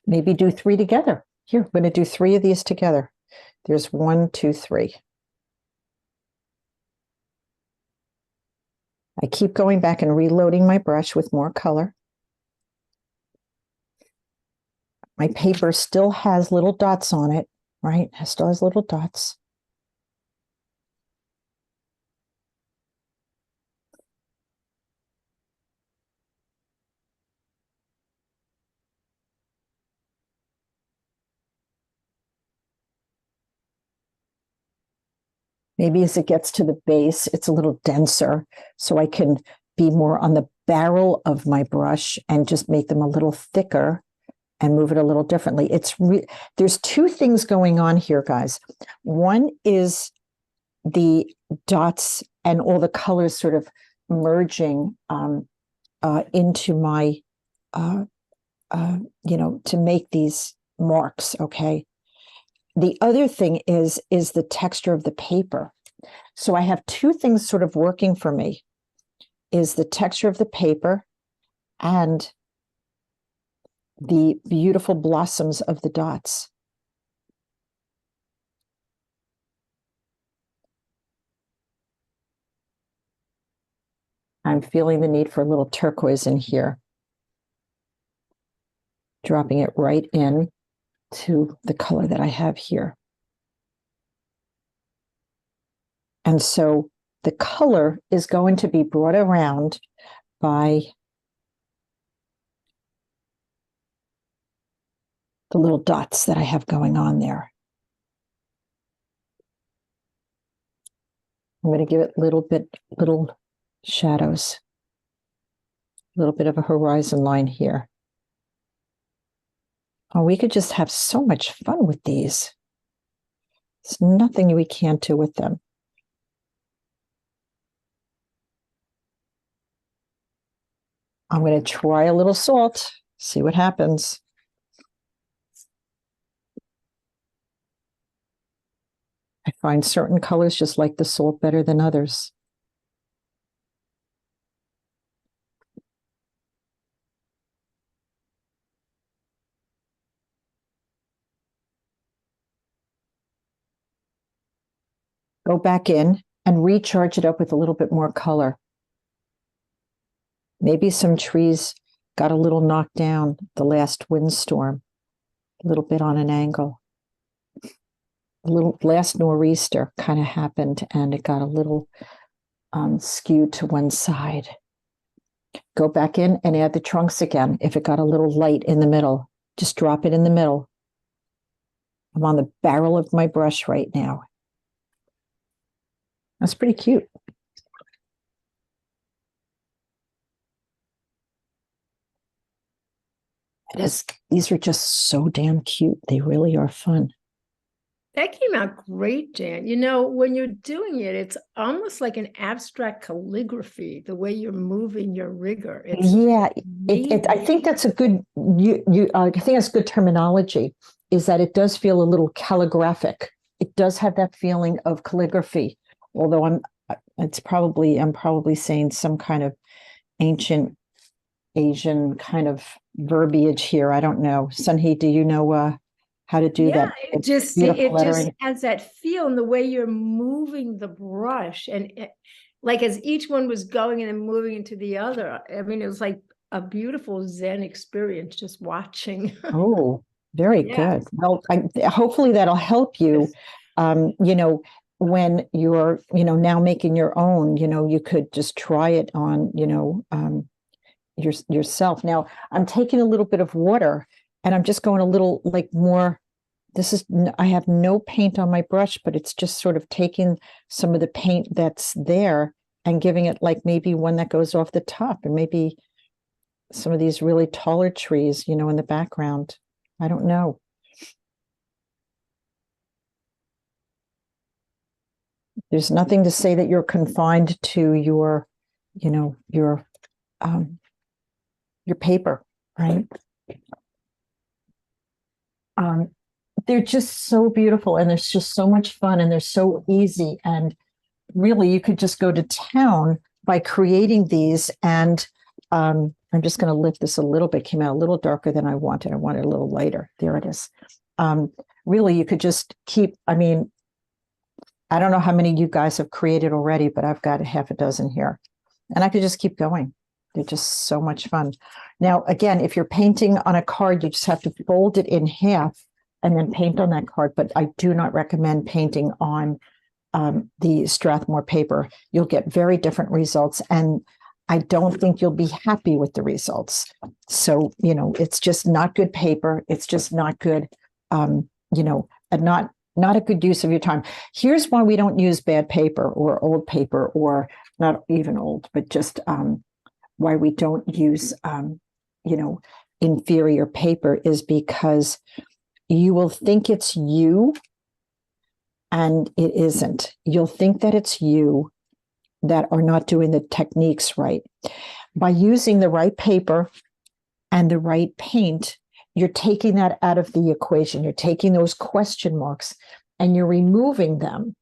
Maybe do 3 together. Here, I'm going to do 3 of these together. There's 1, 2, 3. I keep going back and reloading my brush with more color. My paper still has little dots on it, right? It still has little dots. Maybe as it gets to the base, it's a little denser, so I can be more on the barrel of my brush and just make them a little thicker and move it a little differently. There's 2 things going on here, guys. One is the dots and all the colors sort of merging into my, to make these marks, okay? The other thing is the texture of the paper. So I have 2 things sort of working for me, is the texture of the paper and the beautiful blossoms of the dots. I'm feeling the need for a little turquoise in here. Dropping it right in to the color that I have here. And so the color is going to be brought around by the little dots that I have going on there. I'm going to give it little shadows, a little bit of a horizon line here. Oh, we could just have so much fun with these. There's nothing we can't do with them. I'm going to try a little salt, see what happens. I find certain colors just like the salt better than others. Go back in and recharge it up with a little bit more color. Maybe some trees got a little knocked down the last windstorm, a little bit on an angle. a little last nor'easter kind of happened and it got a little skewed to one side. Go back in and add the trunks again. If it got a little light in the middle, just drop it in the middle. I'm on the barrel of my brush right now. That's pretty cute. It is. These are just so damn cute. They really are fun. That came out great, Jan. You know, when you're doing it, it's almost like an abstract calligraphy, the way you're moving your rigor. It's Yeah, I amazing. think that's a good I think that's good terminology, is that it does feel a little calligraphic. It does have that feeling of calligraphy, although I'm probably saying some kind of ancient Asian kind of verbiage here. I don't know. Sunhee, do you know how to do that? It just Beautiful it just lettering. has that feel in the way you're moving the brush, and like as each one was going and then moving into the other. I mean, it was like a beautiful Zen experience just watching. Oh, very Yeah. good. Well, hopefully that'll help you. You know, when you're, now making your own, you could just try it on, yourself. Now, I'm taking a little bit of water and I'm just going a little like more. I have no paint on my brush, but it's just sort of taking some of the paint that's there and giving it like maybe one that goes off the top, and maybe some of these really taller trees, in the background. I don't know. There's nothing to say that you're confined to your, you know, your paper, right? They're just so beautiful and there's just so much fun and they're so easy. And really, you could just go to town by creating these. And I'm just going to lift this a little bit. Came out a little darker than I wanted. I wanted a little lighter. There it is. Really, you could just keep, I mean, I don't know how many you guys have created already, but I've got a half a dozen here. And I could just keep going. They're just so much fun. Now, again, if you're painting on a card, you just have to fold it in half and then paint on that card. But I do not recommend painting on the Strathmore paper. You'll get very different results. And I don't think you'll be happy with the results. So, it's just not good paper. It's just not good, and not a good use of your time. Here's why we don't use bad paper or old paper, or not even old, but just why we don't use, inferior paper is because you will think it's you and it isn't. You'll think that it's you that are not doing the techniques right. By using the right paper and the right paint, you're taking that out of the equation. You're taking those question marks and you're removing them.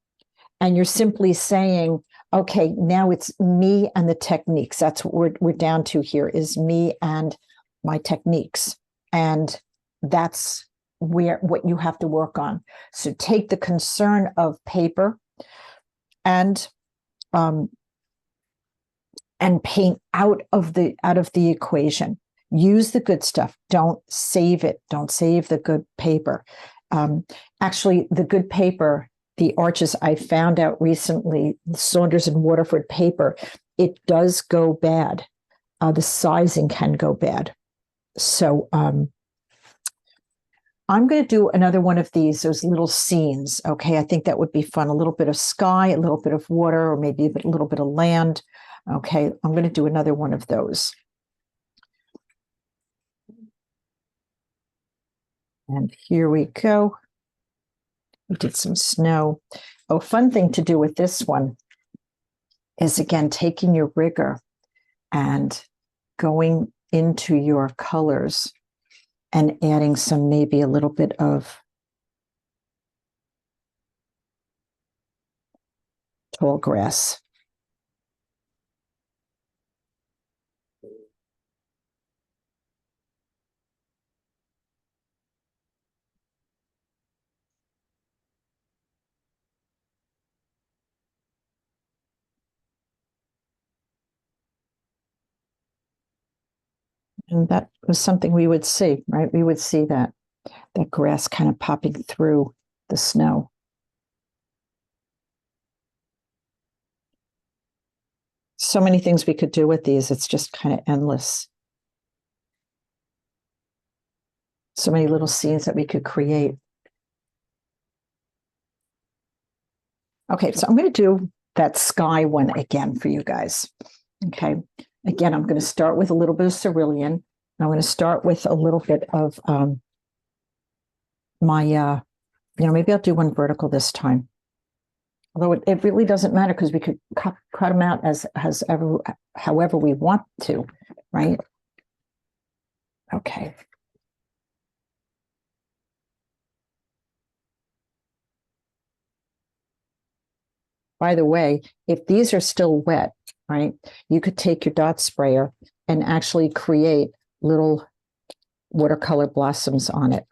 And you're simply saying, okay, now it's me and the techniques. That's what we're down to here, is me and my techniques. And that's what you have to work on. So take the concern of paper and paint out of the equation. Use the good stuff. Don't save it. Don't save the good paper. Actually, the good paper, the arches, I found out recently, Saunders and Waterford paper, it does go bad. The sizing can go bad. So I'm going to do another one of those little scenes. Okay, I think that would be fun. A little bit of sky, a little bit of water, or maybe a little bit of land. Okay, I'm going to do another one of those. And here we go. We did some snow. Oh, fun thing to do with this one is, again, taking your rigor and going into your colors and adding maybe a little bit of tall grass. And that was something we would see, right? We would see that grass kind of popping through the snow. So many things we could do with these. It's just kind of endless. So many little scenes that we could create. Okay, so I'm going to do that sky one again for you guys. Okay, again, I'm going to start with a little bit of cerulean. I'm going to start with a little bit of my, maybe I'll do one vertical this time. Although it really doesn't matter because we could cut them out however we want to, right? Okay. By the way, if these are still wet, right, you could take your dot sprayer and actually create little watercolor blossoms on it.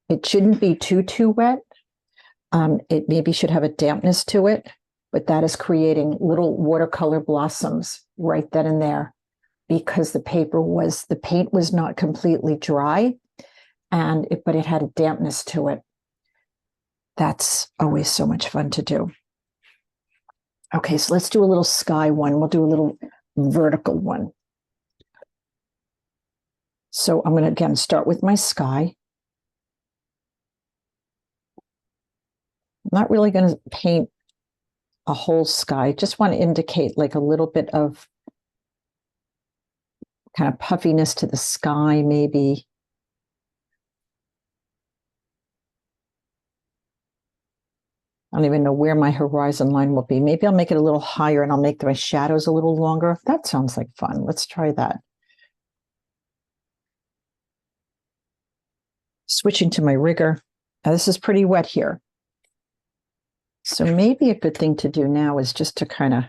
It shouldn't be too wet. It maybe should have a dampness to it, but that is creating little watercolor blossoms right then and there because the paint was not completely dry, but it had a dampness to it. That's always so much fun to do. Okay, so let's do a little sky one. We'll do a little vertical one. So I'm going to, again, start with my sky. I'm not really going to paint a whole sky. Just want to indicate like a little bit of kind of puffiness to the sky, maybe. I don't even know where my horizon line will be. Maybe I'll make it a little higher and I'll make my shadows a little longer. That sounds like fun. Let's try that. Switching to my rigger. Now, this is pretty wet here. So maybe a good thing to do now is just to kind of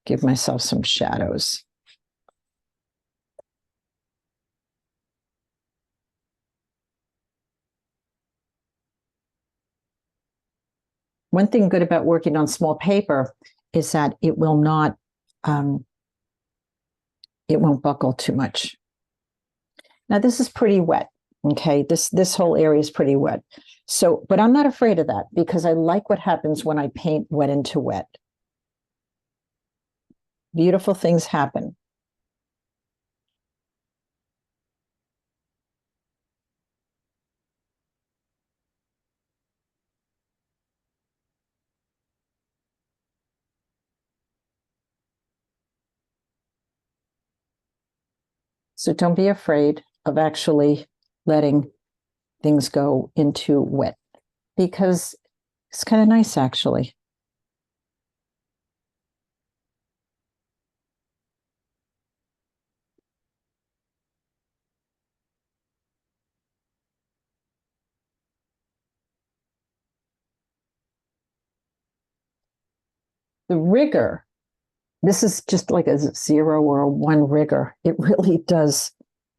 give myself some shadows. One thing good about working on small paper is that it will not, it won't buckle too much. Now this is pretty wet. Okay, this whole area is pretty wet. So, but I'm not afraid of that because I like what happens when I paint wet into wet. Beautiful things happen. So don't be afraid of actually letting things go into wet because it's kind of nice actually. The rigor, this is just like a 0 or a 1 rigor. It really does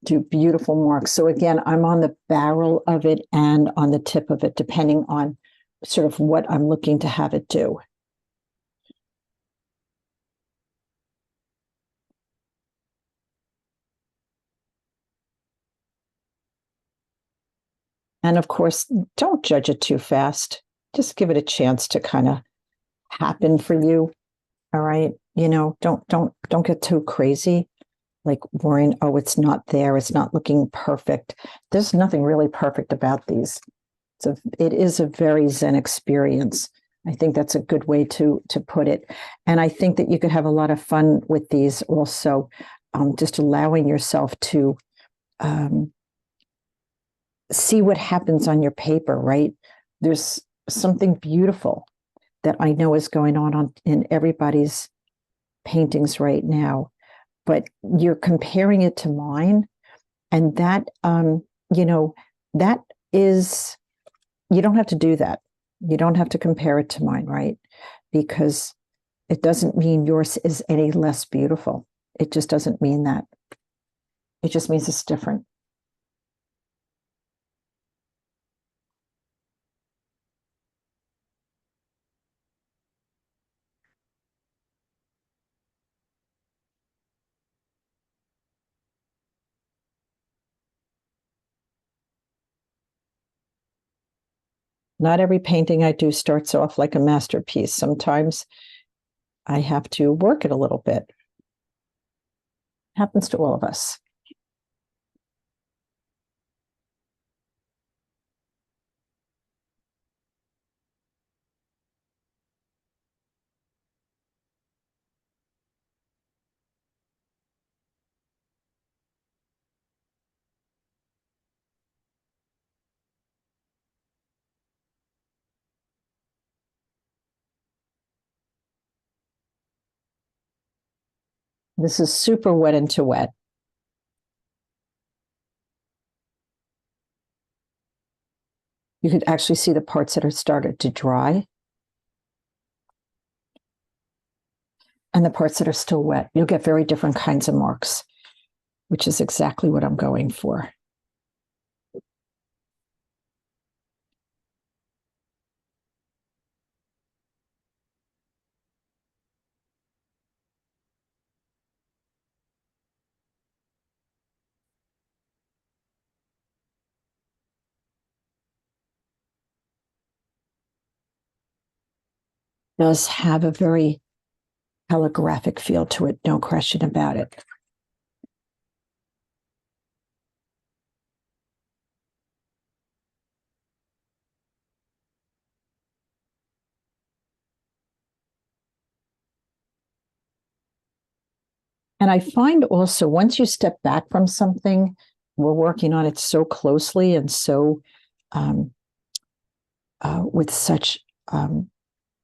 do beautiful marks. So again, I'm on the barrel of it and on the tip of it, depending on sort of what I'm looking to have it do. And of course, don't judge it too fast. Just give it a chance to kind of happen for you. All right. Don't get too crazy, like worrying, oh, it's not there. It's not looking perfect. There's nothing really perfect about these. It is a very Zen experience. I think that's a good way to put it. And I think that you could have a lot of fun with these also, just allowing yourself to see what happens on your paper, right? There's something beautiful that I know is going on in everybody's paintings right now, but you're comparing it to mine. And that, that is, you don't have to do that. You don't have to compare it to mine, right? Because it doesn't mean yours is any less beautiful. It just doesn't mean that. It just means it's different. Not every painting I do starts off like a masterpiece. Sometimes I have to work it a little bit. Happens to all of us. This is super wet into wet. You could actually see the parts that are started to dry. And the parts that are still wet. You'll get very different kinds of marks, which is exactly what I'm going for. Does have a very calligraphic feel to it, no question about it. And I find also once you step back from something, we're working on it so closely and so with such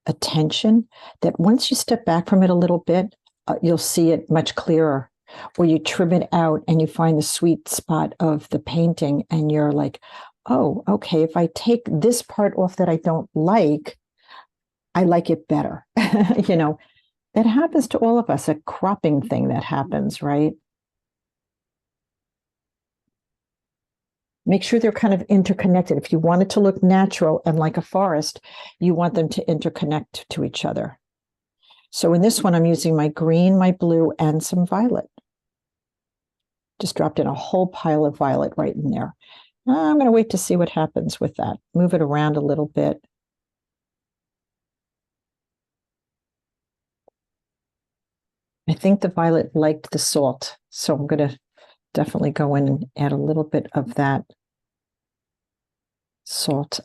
attention that once you step back from it a little bit, you'll see it much clearer. Or you trim it out and you find the sweet spot of the painting and you're like, oh, okay, if I take this part off that I don't like, I like it better. You know, that happens to all of us, a cropping thing that happens, right? Make sure they're kind of interconnected. If you want it to look natural and like a forest, you want them to interconnect to each other. So in this one, I'm using my green, my blue, and some violet. Just dropped in a whole pile of violet right in there. I'm going to wait to see what happens with that. Move it around a little bit. I think the violet liked the salt, so I'm going to definitely go in and add a little bit of that salt.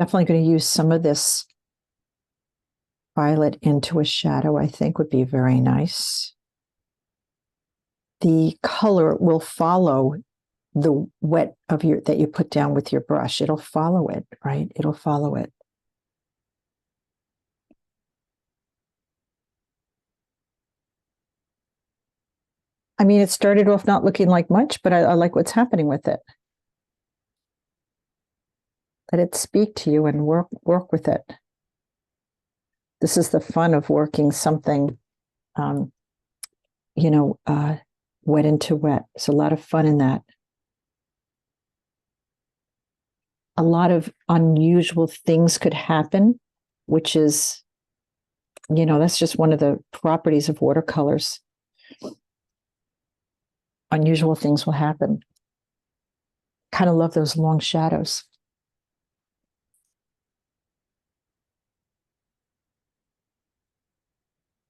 Definitely going to use some of this violet into a shadow, I think would be very nice. The color will follow the wet of your that you put down with your brush. It'll follow it, right? It'll follow it. I mean, it started off not looking like much, but I like what's happening with it. Let it speak to you and work with it. This is the fun of working something, you know, wet into wet. There's a lot of fun in that. A lot of unusual things could happen, which is, you know, that's just one of the properties of watercolors. Unusual things will happen. Kind of love those long shadows.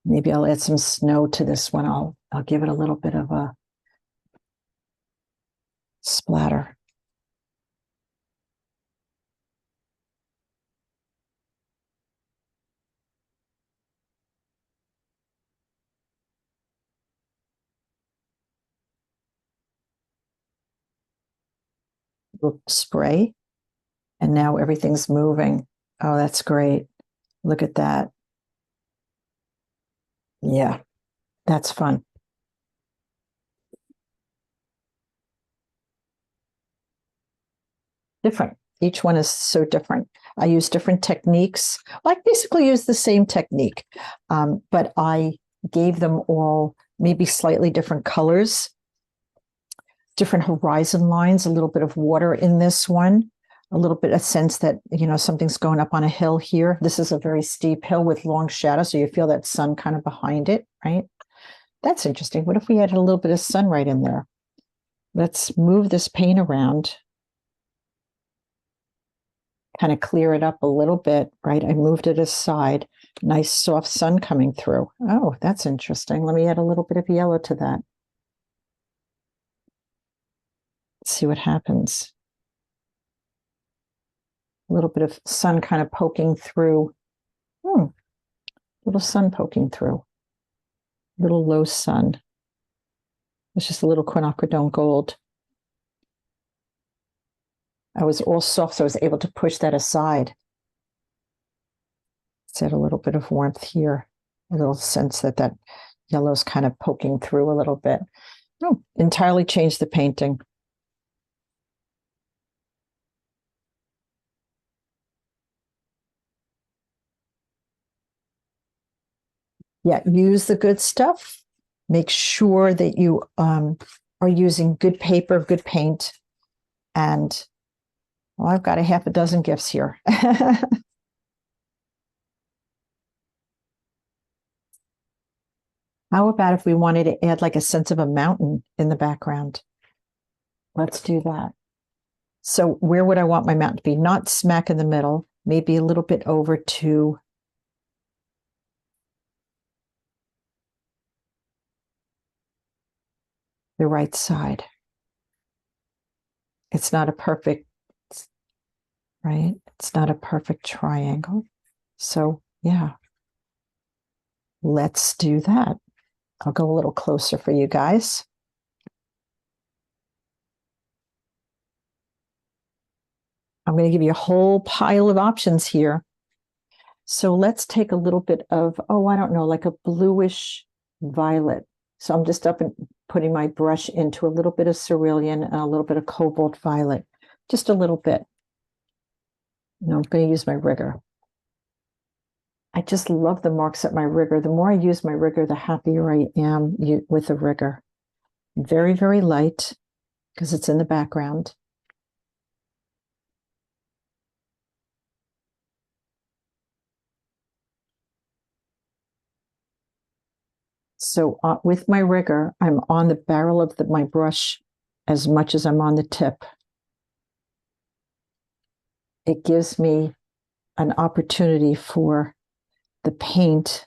Maybe I'll add some snow to this one. I'll give it a little bit of a splatter. Little spray, and now everything's moving. Oh, that's great. Look at that. Yeah, that's fun. Different. Each one is so different. I use different techniques. I basically use the same technique, but I gave them all maybe slightly different colors different horizon lines, a little bit of water in this one, a little bit of sense that, something's going up on a hill here. This is a very steep hill with long shadows, so you feel that sun kind of behind it, right? That's interesting. What if we added a little bit of sun right in there? Let's move this paint around, kind of clear it up a little bit, right? I moved it aside. Nice soft sun coming through. Oh, that's interesting. Let me add a little bit of yellow to that. Let's see what happens. A little bit of sun kind of poking through. Little sun poking through. Little low sun. It's just a little quinacridone gold. I was all soft, so I was able to push that aside. Let's add a little bit of warmth here. A little sense that that yellow's kind of poking through a little bit. Oh, entirely changed the painting. Yeah, use the good stuff. Make sure that you are using good paper, good paint. And well, I've got a half a dozen gifts here. How about if we wanted to add like a sense of a mountain in the background? Let's do that. So where would I want my mountain to be? Not smack in the middle, maybe a little bit over to the right side. It's not a perfect, right? It's not a perfect triangle. So yeah, let's do that. I'll go a little closer for you guys. I'm going to give you a whole pile of options here. So let's take a little bit of, I don't know, like a bluish violet. So I'm just up and putting my brush into a little bit of cerulean and a little bit of cobalt violet, just a little bit. And I'm going to use my rigger. I just love the marks at my rigger. The more I use my rigger, the happier I am with the rigger. Very, very light because it's in the background. So with my rigger, I'm on the barrel of my brush as much as I'm on the tip. It gives me an opportunity for the paint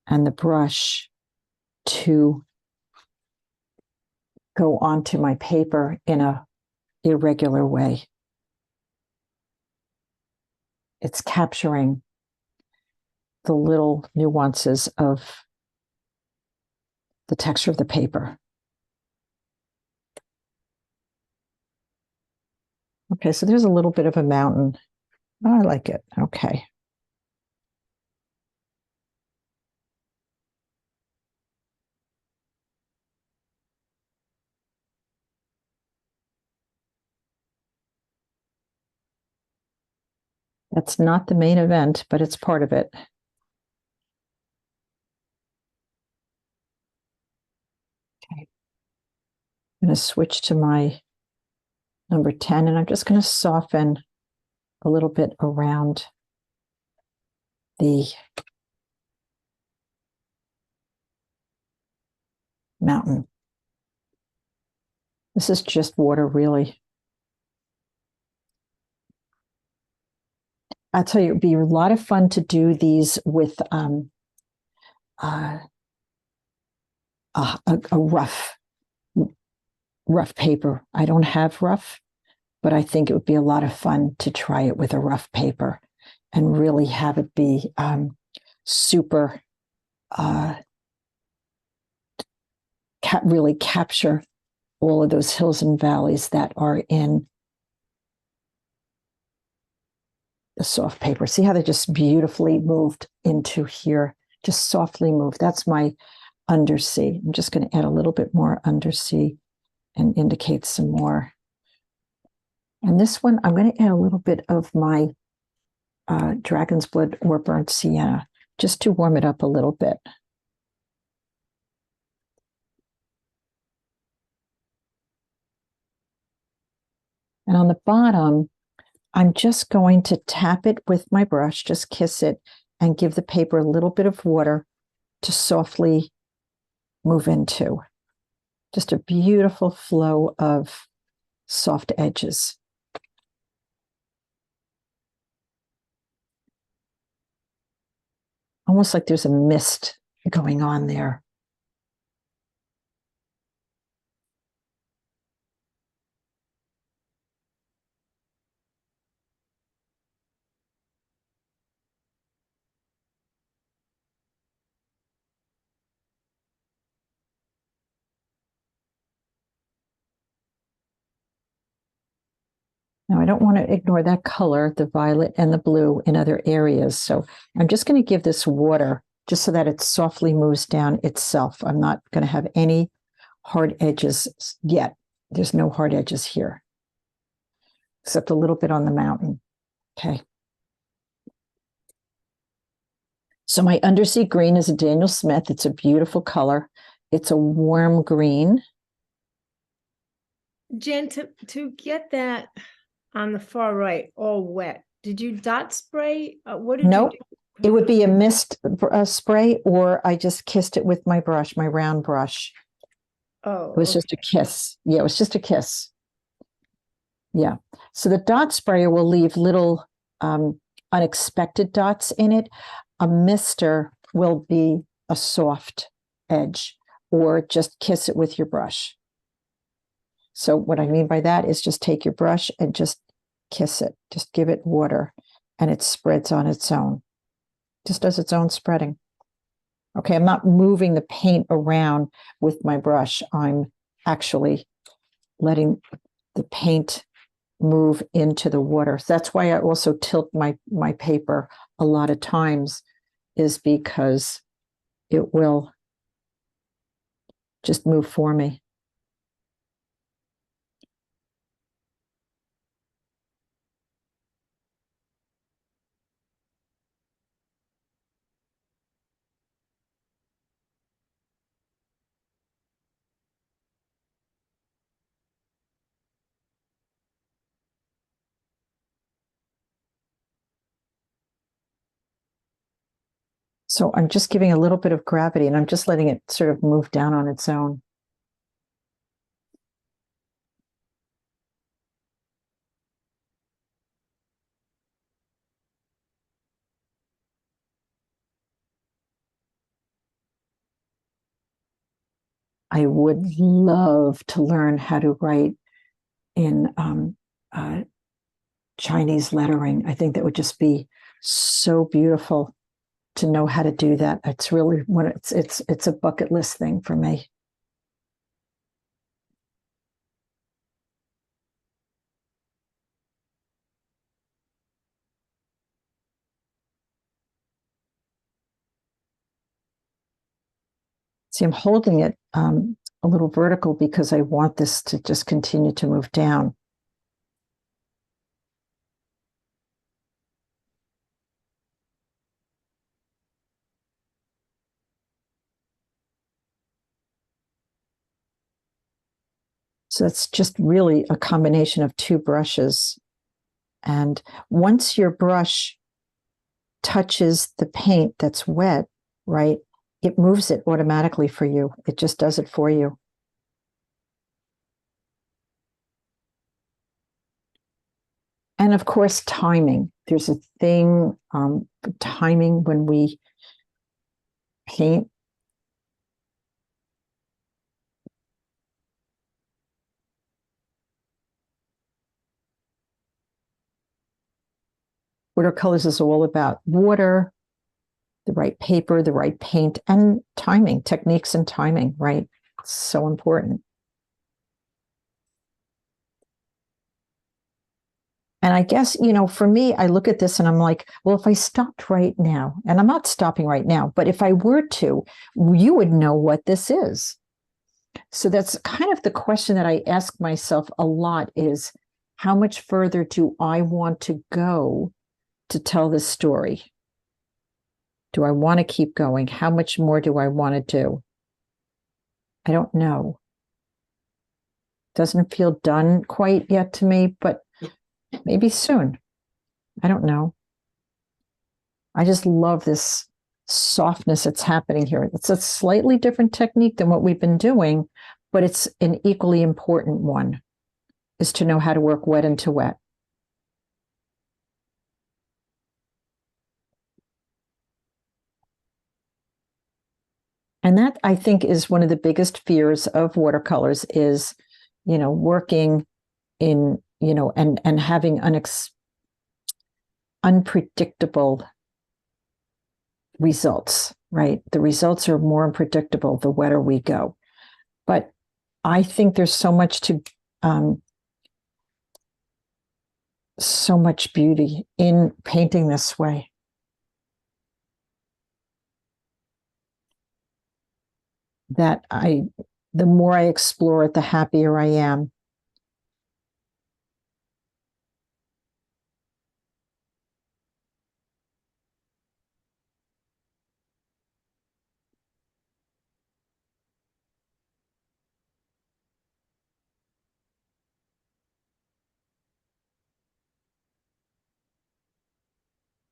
and the brush to go onto my paper in a irregular way. It's capturing the little nuances of the texture of the paper. Okay, so there's a little bit of a mountain. Oh, I like it. Okay. That's not the main event, but it's part of it. Okay. I'm going to switch to my number 10, and I'm just going to soften a little bit around the mountain. This is just water, really. I'll tell you, it'd be a lot of fun to do these with a rough paper. I don't have rough, but I think it would be a lot of fun to try it with a rough paper and really have it be super, really capture all of those hills and valleys that are in the soft paper. See how they just beautifully moved into here, just softly moved. That's my undersea. I'm just going to add a little bit more undersea and indicate some more. And this one, I'm going to add a little bit of my dragon's blood or burnt sienna, just to warm it up a little bit. And on the bottom, I'm just going to tap it with my brush, just kiss it, and give the paper a little bit of water to softly move into. Just a beautiful flow of soft edges. Almost like there's a mist going on there. Now, I don't want to ignore that color, the violet and the blue in other areas. So I'm just going to give this water just so that it softly moves down itself. I'm not going to have any hard edges yet. There's no hard edges here, except a little bit on the mountain. Okay. So my undersea green is a Daniel Smith. It's a beautiful color. It's a warm green. Jen, to get that on the far right, all wet, did you dot spray? What did Nope. you do? It would be a mist spray, or I just kissed it with my brush, my round brush. Oh, It was just a kiss. Yeah, it was just a kiss. Yeah. So the dot sprayer will leave little unexpected dots in it. A mister will be a soft edge, or just kiss it with your brush. So what I mean by that is just take your brush and just kiss it. Just give it water, and it spreads on its own. Just does its own spreading. Okay, I'm not moving the paint around with my brush. I'm actually letting the paint move into the water. So that's why I also tilt my paper a lot of times, is because it will just move for me. So I'm just giving a little bit of gravity, and I'm just letting it sort of move down on its own. I would love to learn how to write in Chinese lettering. I think that would just be so beautiful to know how to do that. It's really when it's a bucket list thing for me. See, I'm holding it a little vertical because I want this to just continue to move down. So it's just really a combination of two brushes. And once your brush touches the paint that's wet, right, it moves it automatically for you. It just does it for you. And of course, timing. There's a thing, timing when we paint. Watercolors is all about water, the right paper, the right paint, and timing, techniques and timing, right? It's so important. And I guess, for me, I look at this and I'm like, well, if I stopped right now, and I'm not stopping right now, but if I were to, you would know what this is. So that's kind of the question that I ask myself a lot is, how much further do I want to go to tell this story? Do I want to keep going? How much more do I want to do? I don't know. Doesn't feel done quite yet to me, but maybe soon. I don't know. I just love this softness that's happening here. It's a slightly different technique than what we've been doing, but it's an equally important one, is to know how to work wet into wet. And that, I think, is one of the biggest fears of watercolors is, working in, and having unpredictable results, right? The results are more unpredictable the wetter we go. But I think there's so much so much beauty in painting this way. That the more I explore it, the happier I am.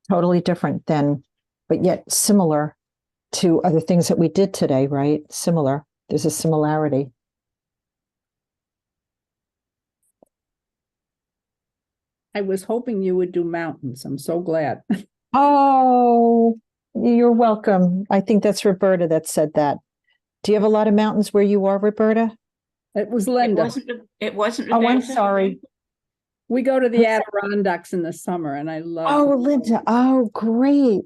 Totally different than, but yet similar to other things that we did today, right? Similar. There's a similarity. I was hoping you would do mountains. I'm so glad. Oh, you're welcome. I think that's Roberta that said that. Do you have a lot of mountains where you are, Roberta? It was It Linda. wasn't Oh, I'm Rebecca. sorry. We go to the Adirondacks in the summer and I love Oh, Linda. Oh, great.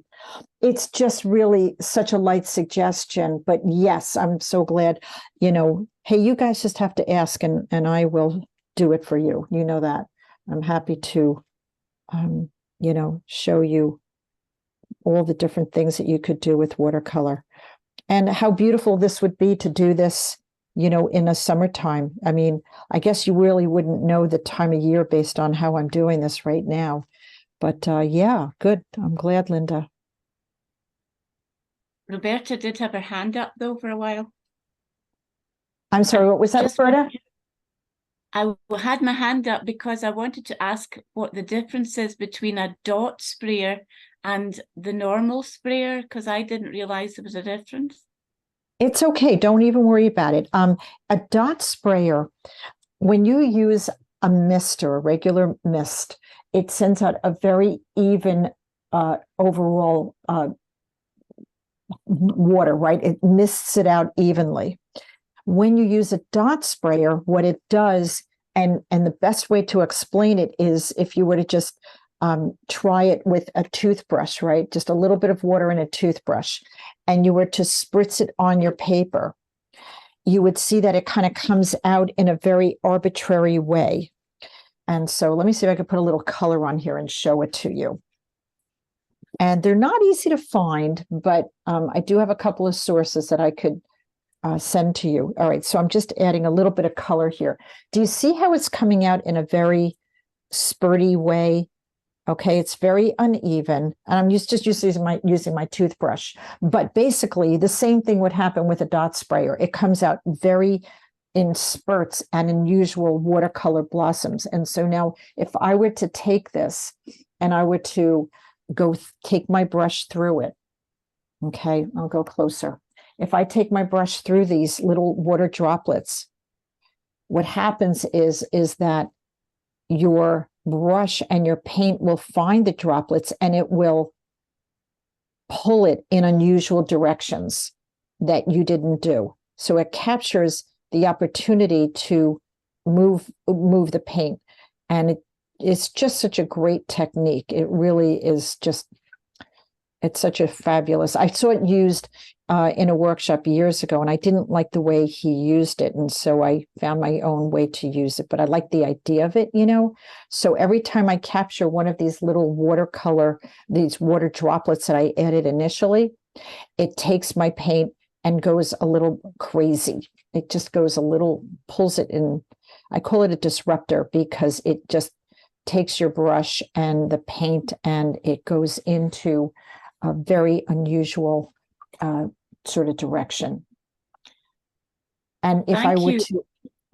It's just really such a light suggestion. But yes, I'm so glad, hey, you guys just have to ask and I will do it for you. You know that. I'm happy to, show you all the different things that you could do with watercolor and how beautiful this would be to do this, in the summertime. I mean, I guess you really wouldn't know the time of year based on how I'm doing this right now. But yeah, good. I'm glad, Linda. Roberta did have her hand up though for a while. I'm sorry, what was that, Just- Roberta? I had my hand up because I wanted to ask what the difference is between a dot sprayer and the normal sprayer, because I didn't realize there was a difference. It's okay. Don't even worry about it. A dot sprayer, when you use a mister, a regular mist, it sends out a very even overall water, right? It mists it out evenly. When you use a dot sprayer, what it does, and the best way to explain it is if you were to just try it with a toothbrush, right? Just a little bit of water in a toothbrush, and you were to spritz it on your paper, you would see that it kind of comes out in a very arbitrary way. And so let me see if I can put a little color on here and show it to you. And they're not easy to find, but I do have a couple of sources that I could send to you. All right, so I'm just adding a little bit of color here. Do you see how it's coming out in a very spurty way? Okay, it's very uneven, and I'm just using my toothbrush. But basically, the same thing would happen with a dot sprayer. It comes out very in spurts and unusual watercolor blossoms. And so now, if I were to take this and I were to take my brush through it, okay, I'll go closer. If I take my brush through these little water droplets, what happens is that your brush and your paint will find the droplets and it will pull it in unusual directions that you didn't do. So it captures the opportunity to move the paint. And it's just such a great technique. It really is just, it's such a fabulous, I saw it used in a workshop years ago, and I didn't like the way he used it. And so I found my own way to use it, but I like the idea of it, So every time I capture one of these little these water droplets that I added initially, it takes my paint and goes a little crazy. It just goes pulls it in. I call it a disruptor because it just takes your brush and the paint and it goes into a very unusual sort of direction. And if I were to,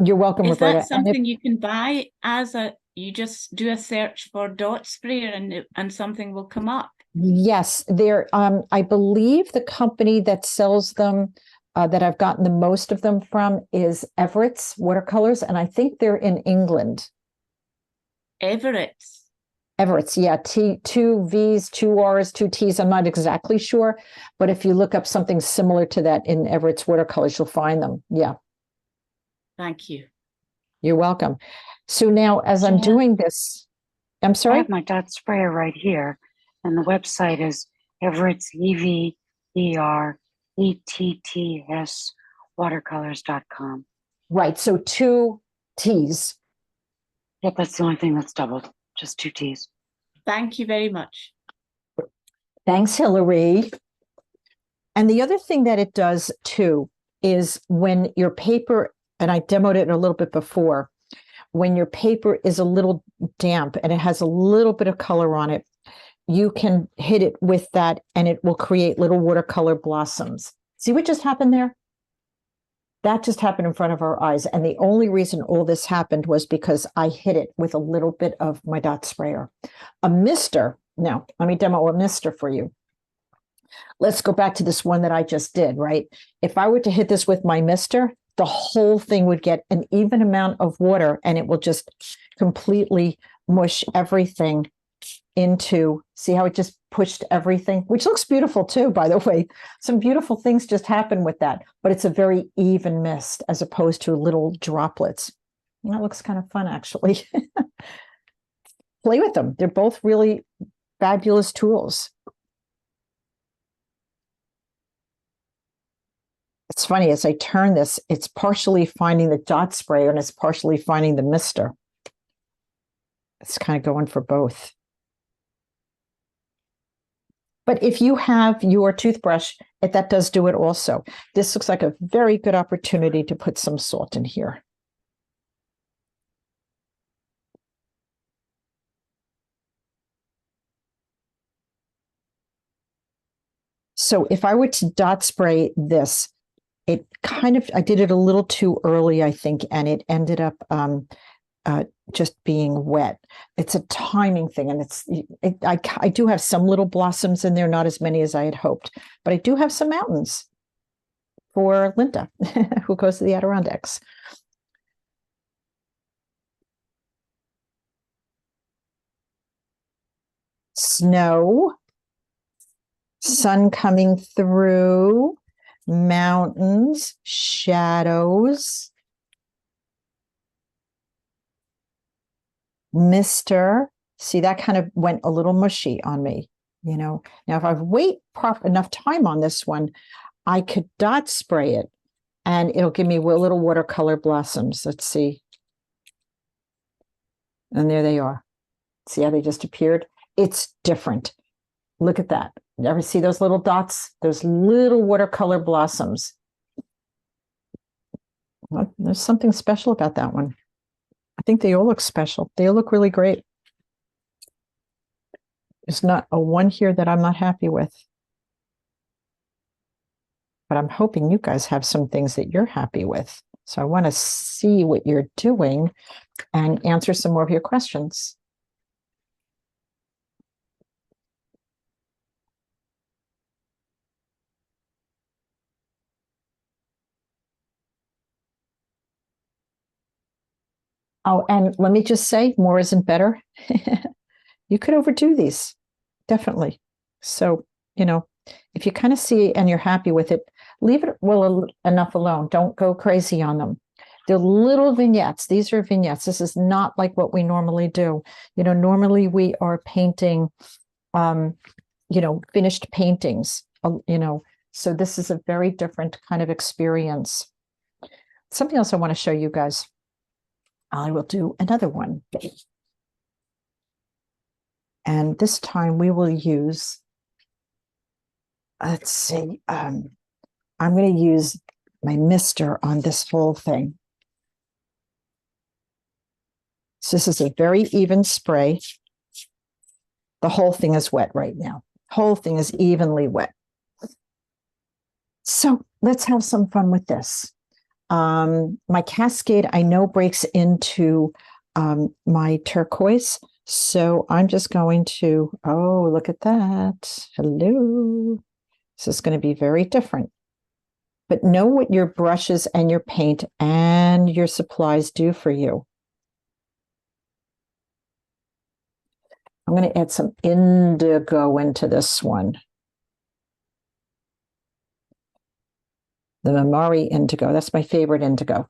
You're welcome, Is Roberta. that something you can buy as you just do a search for dot sprayer and something will come up? Yes, I believe the company that sells them, that I've gotten the most of them from, is Everett's Watercolors, and I think they're in England. Everett's. Everett's, yeah, two V's, two R's, two T's. I'm not exactly sure, but if you look up something similar to that in Everett's Watercolors, you'll find them. Yeah, Thank you. you're welcome. So now, as I'm Jan, doing this, I'm I sorry. have my dot sprayer right here, and the website is Everett's EVERETTS watercolors.com. Right, so two T's. Yep, that's the only thing that's doubled, just 2 T's. Thank you very much. Thanks, Hillary. And the other thing that it does too is when your paper, and I demoed it a little bit before, when your paper is a little damp and it has a little bit of color on it, you can hit it with that and it will create little watercolor blossoms. See what just happened there? That just happened in front of our eyes. And the only reason all this happened was because I hit it with a little bit of my dot sprayer. A mister, now let me demo a mister for you. Let's go back to this one that I just did, right? If I were to hit this with my mister, the whole thing would get an even amount of water and it will just completely mush everything into, see how it just pushed everything, which looks beautiful too, by the way. Some beautiful things just happen with that, but it's a very even mist as opposed to little droplets. And that looks kind of fun, actually. Play with them. They're both really fabulous tools. It's funny, as I turn this, it's partially finding the dot sprayer and it's partially finding the mister. It's kind of going for both. But if you have your toothbrush, that does do it also. This looks like a very good opportunity to put some salt in here. So if I were to dot spray this, it kind of, I did it a little too early, I think, and it ended up just being wet. It's a timing thing, and I do have some little blossoms in there, not as many as I had hoped, but I do have some mountains for Linda, who goes to the Adirondacks. Snow, sun coming through, mountains, shadows, mister. See, that kind of went a little mushy on me, you know. Now, if I wait enough time on this one, I could dot spray it and it'll give me little watercolor blossoms. Let's see. And there they are. See how they just appeared? It's different. Look at that. You ever see those little dots? Those little watercolor blossoms. Well, there's something special about that one. I think they all look special. They all look really great. There's not a one here that I'm not happy with. But I'm hoping you guys have some things that you're happy with. So I want to see what you're doing and answer some more of your questions. Oh, and let me just say, more isn't better. You could overdo these, definitely. So, you know, if you kind of see and you're happy with it, leave it well enough alone. Don't go crazy on them. They're little vignettes. These are vignettes. This is not like what we normally do. You know, normally we are painting, you know, finished paintings, you know, so this is a very different kind of experience. Something else I want to show you guys. I will do another one. And this time we will use, let's see, I'm going to use my mister on this whole thing. So this is a very even spray. The whole thing is wet right now. Whole thing is evenly wet. So let's have some fun with this. My Cascade, I know, breaks into my turquoise. So I'm just going to, oh, look at that. Hello. This is going to be very different. But know what your brushes and your paint and your supplies do for you. I'm going to add some indigo into this one. The Mamari indigo. That's my favorite indigo.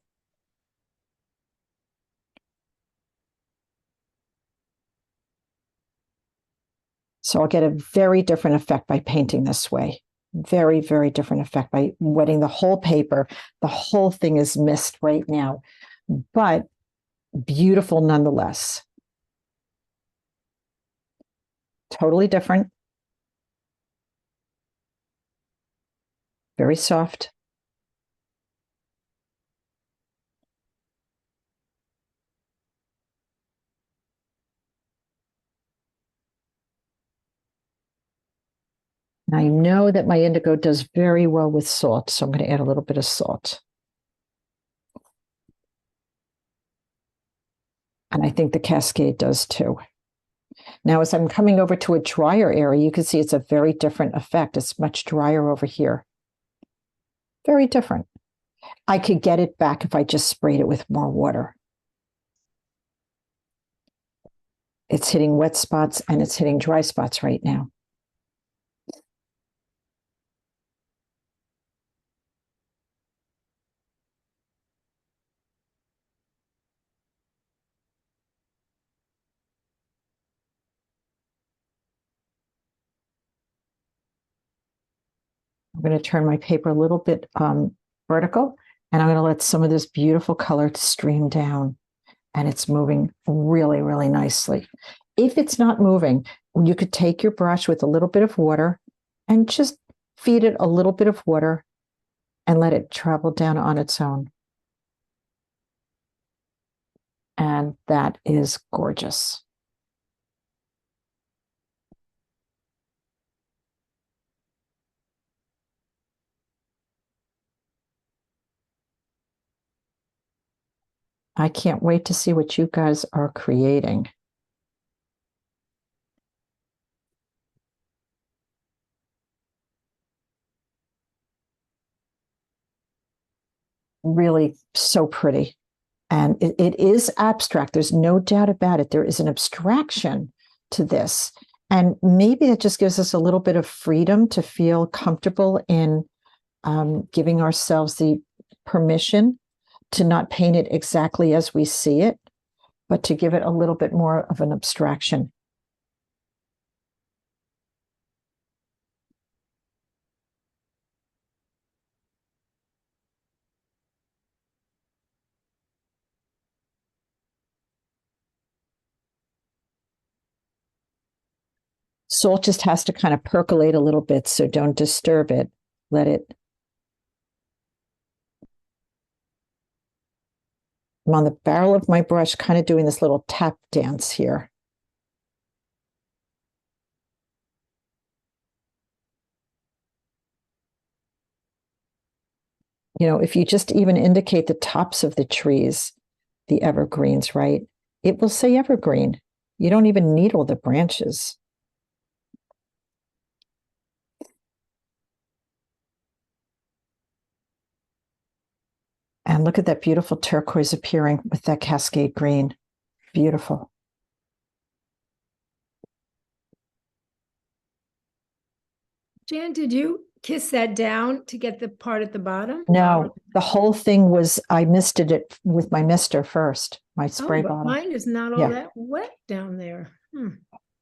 So I'll get a very different effect by painting this way. Very, very different effect by wetting the whole paper. The whole thing is mist right now, but beautiful nonetheless. Totally different. Very soft. And I know that my indigo does very well with salt, so I'm going to add a little bit of salt. And I think the Cascade does too. Now, as I'm coming over to a drier area, you can see it's a very different effect. It's much drier over here. Very different. I could get it back if I just sprayed it with more water. It's hitting wet spots and it's hitting dry spots right now. I'm going to turn my paper a little bit vertical, and I'm going to let some of this beautiful color stream down. And it's moving really, really nicely. If it's not moving, you could take your brush with a little bit of water and just feed it a little bit of water and let it travel down on its own. And that is gorgeous. I can't wait to see what you guys are creating. Really so pretty. And it is abstract. There's no doubt about it. There is an abstraction to this. And maybe it just gives us a little bit of freedom to feel comfortable in giving ourselves the permission to not paint it exactly as we see it, but to give it a little bit more of an abstraction. Salt just has to kind of percolate a little bit, so don't disturb it. Let it. I'm on the barrel of my brush, kind of doing this little tap dance here. You know, if you just even indicate the tops of the trees, the evergreens, right? It will say evergreen. You don't even need all the branches. And look at that beautiful turquoise appearing with that Cascade green. Beautiful. Jan, did you kiss that down to get the part at the bottom? No, the whole thing was, I misted it with my mister first, my spray but bottle. mine is not all Yeah. that wet down there.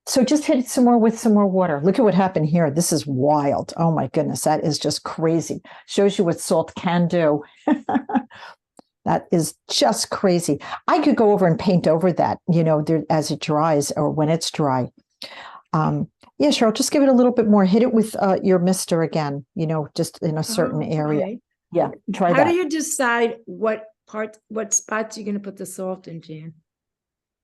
So just hit it some more with some more water. Look at what happened here. This is wild. Oh my goodness, that is just crazy. Shows you what salt can do. That is just crazy. I could go over and paint over that, you know, there, as it dries or when it's dry. Yeah, Cheryl, just give it a little bit more. Hit it with your mister again, you know, just in a certain area. Okay. Yeah, try How that. do you decide what spots you're going to put the salt in, Jan?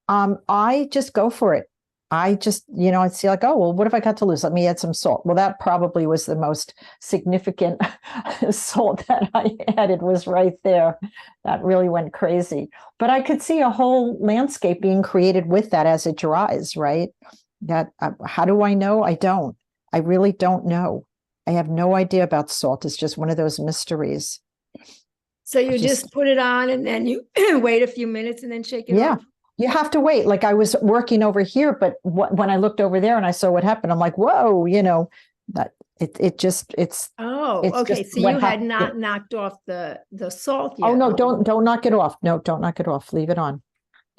I just go for it. I just, I'd see like, oh, well, what have I got to lose? Let me add some salt. Well, that probably was the most significant salt that I added was right there. That really went crazy. But I could see a whole landscape being created with that as it dries, right? That how do I know? I don't. I really don't know. I have no idea about salt. It's just one of those mysteries. So you just put it on and then you wait a few minutes and then shake it off? You have to wait. Like I was working over here, but when I looked over there and I saw what happened, I'm like, whoa, that it's. Oh, it's okay. just So what you had happened. not knocked off the salt yet. Oh no, don't knock it off. No, don't knock it off. Leave it on.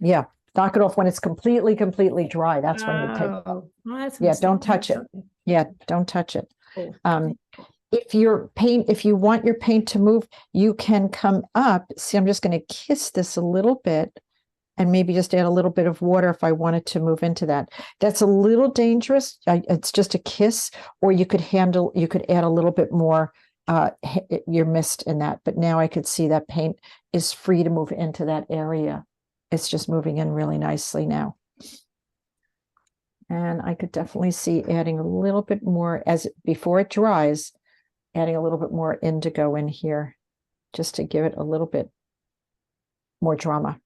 Yeah. Knock it off when it's completely dry. That's when you take it off. Well, that's Yeah, don't touch it. Yeah, don't touch it. If you want your paint to move, you can come up. See, I'm just going to kiss this a little bit and maybe just add a little bit of water if I wanted to move into that. That's a little dangerous. It's just a kiss, or you could add a little bit more your mist in that. But now I could see that paint is free to move into that area. It's just moving in really nicely now. And I could definitely see adding a little bit more before it dries, adding a little bit more indigo in here, just to give it a little bit more drama.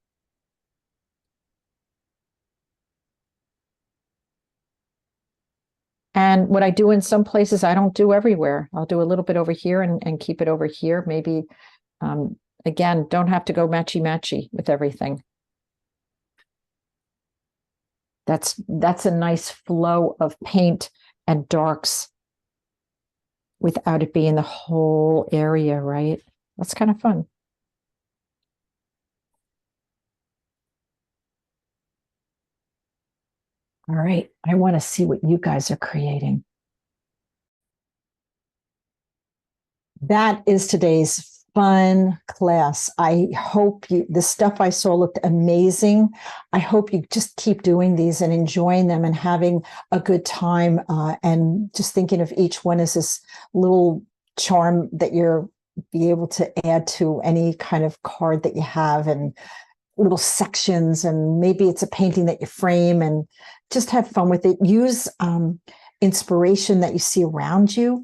And what I do in some places, I don't do everywhere. I'll do a little bit over here and keep it over here. Maybe, again, don't have to go matchy-matchy with everything. That's a nice flow of paint and darks without it being the whole area, right? That's kind of fun. All right, I want to see what you guys are creating. That is today's fun class. I hope the stuff I saw looked amazing. I hope you just keep doing these and enjoying them and having a good time and just thinking of each one as this little charm that you're be able to add to any kind of card that you have, and little sections, and maybe it's a painting that you frame, and just have fun with it. Use inspiration that you see around you.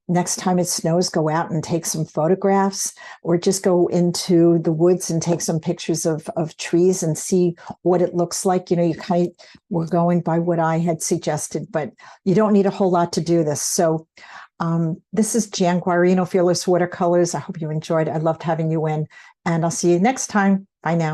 Next time it snows, go out and take some photographs, or just go into the woods and take some pictures of trees and see what it looks like. You kind of were going by what I had suggested, but you don't need a whole lot to do this. So this is Jan Guarino, Fearless Watercolors. I hope you enjoyed. I loved having you in, and I'll see you next time. Bye now.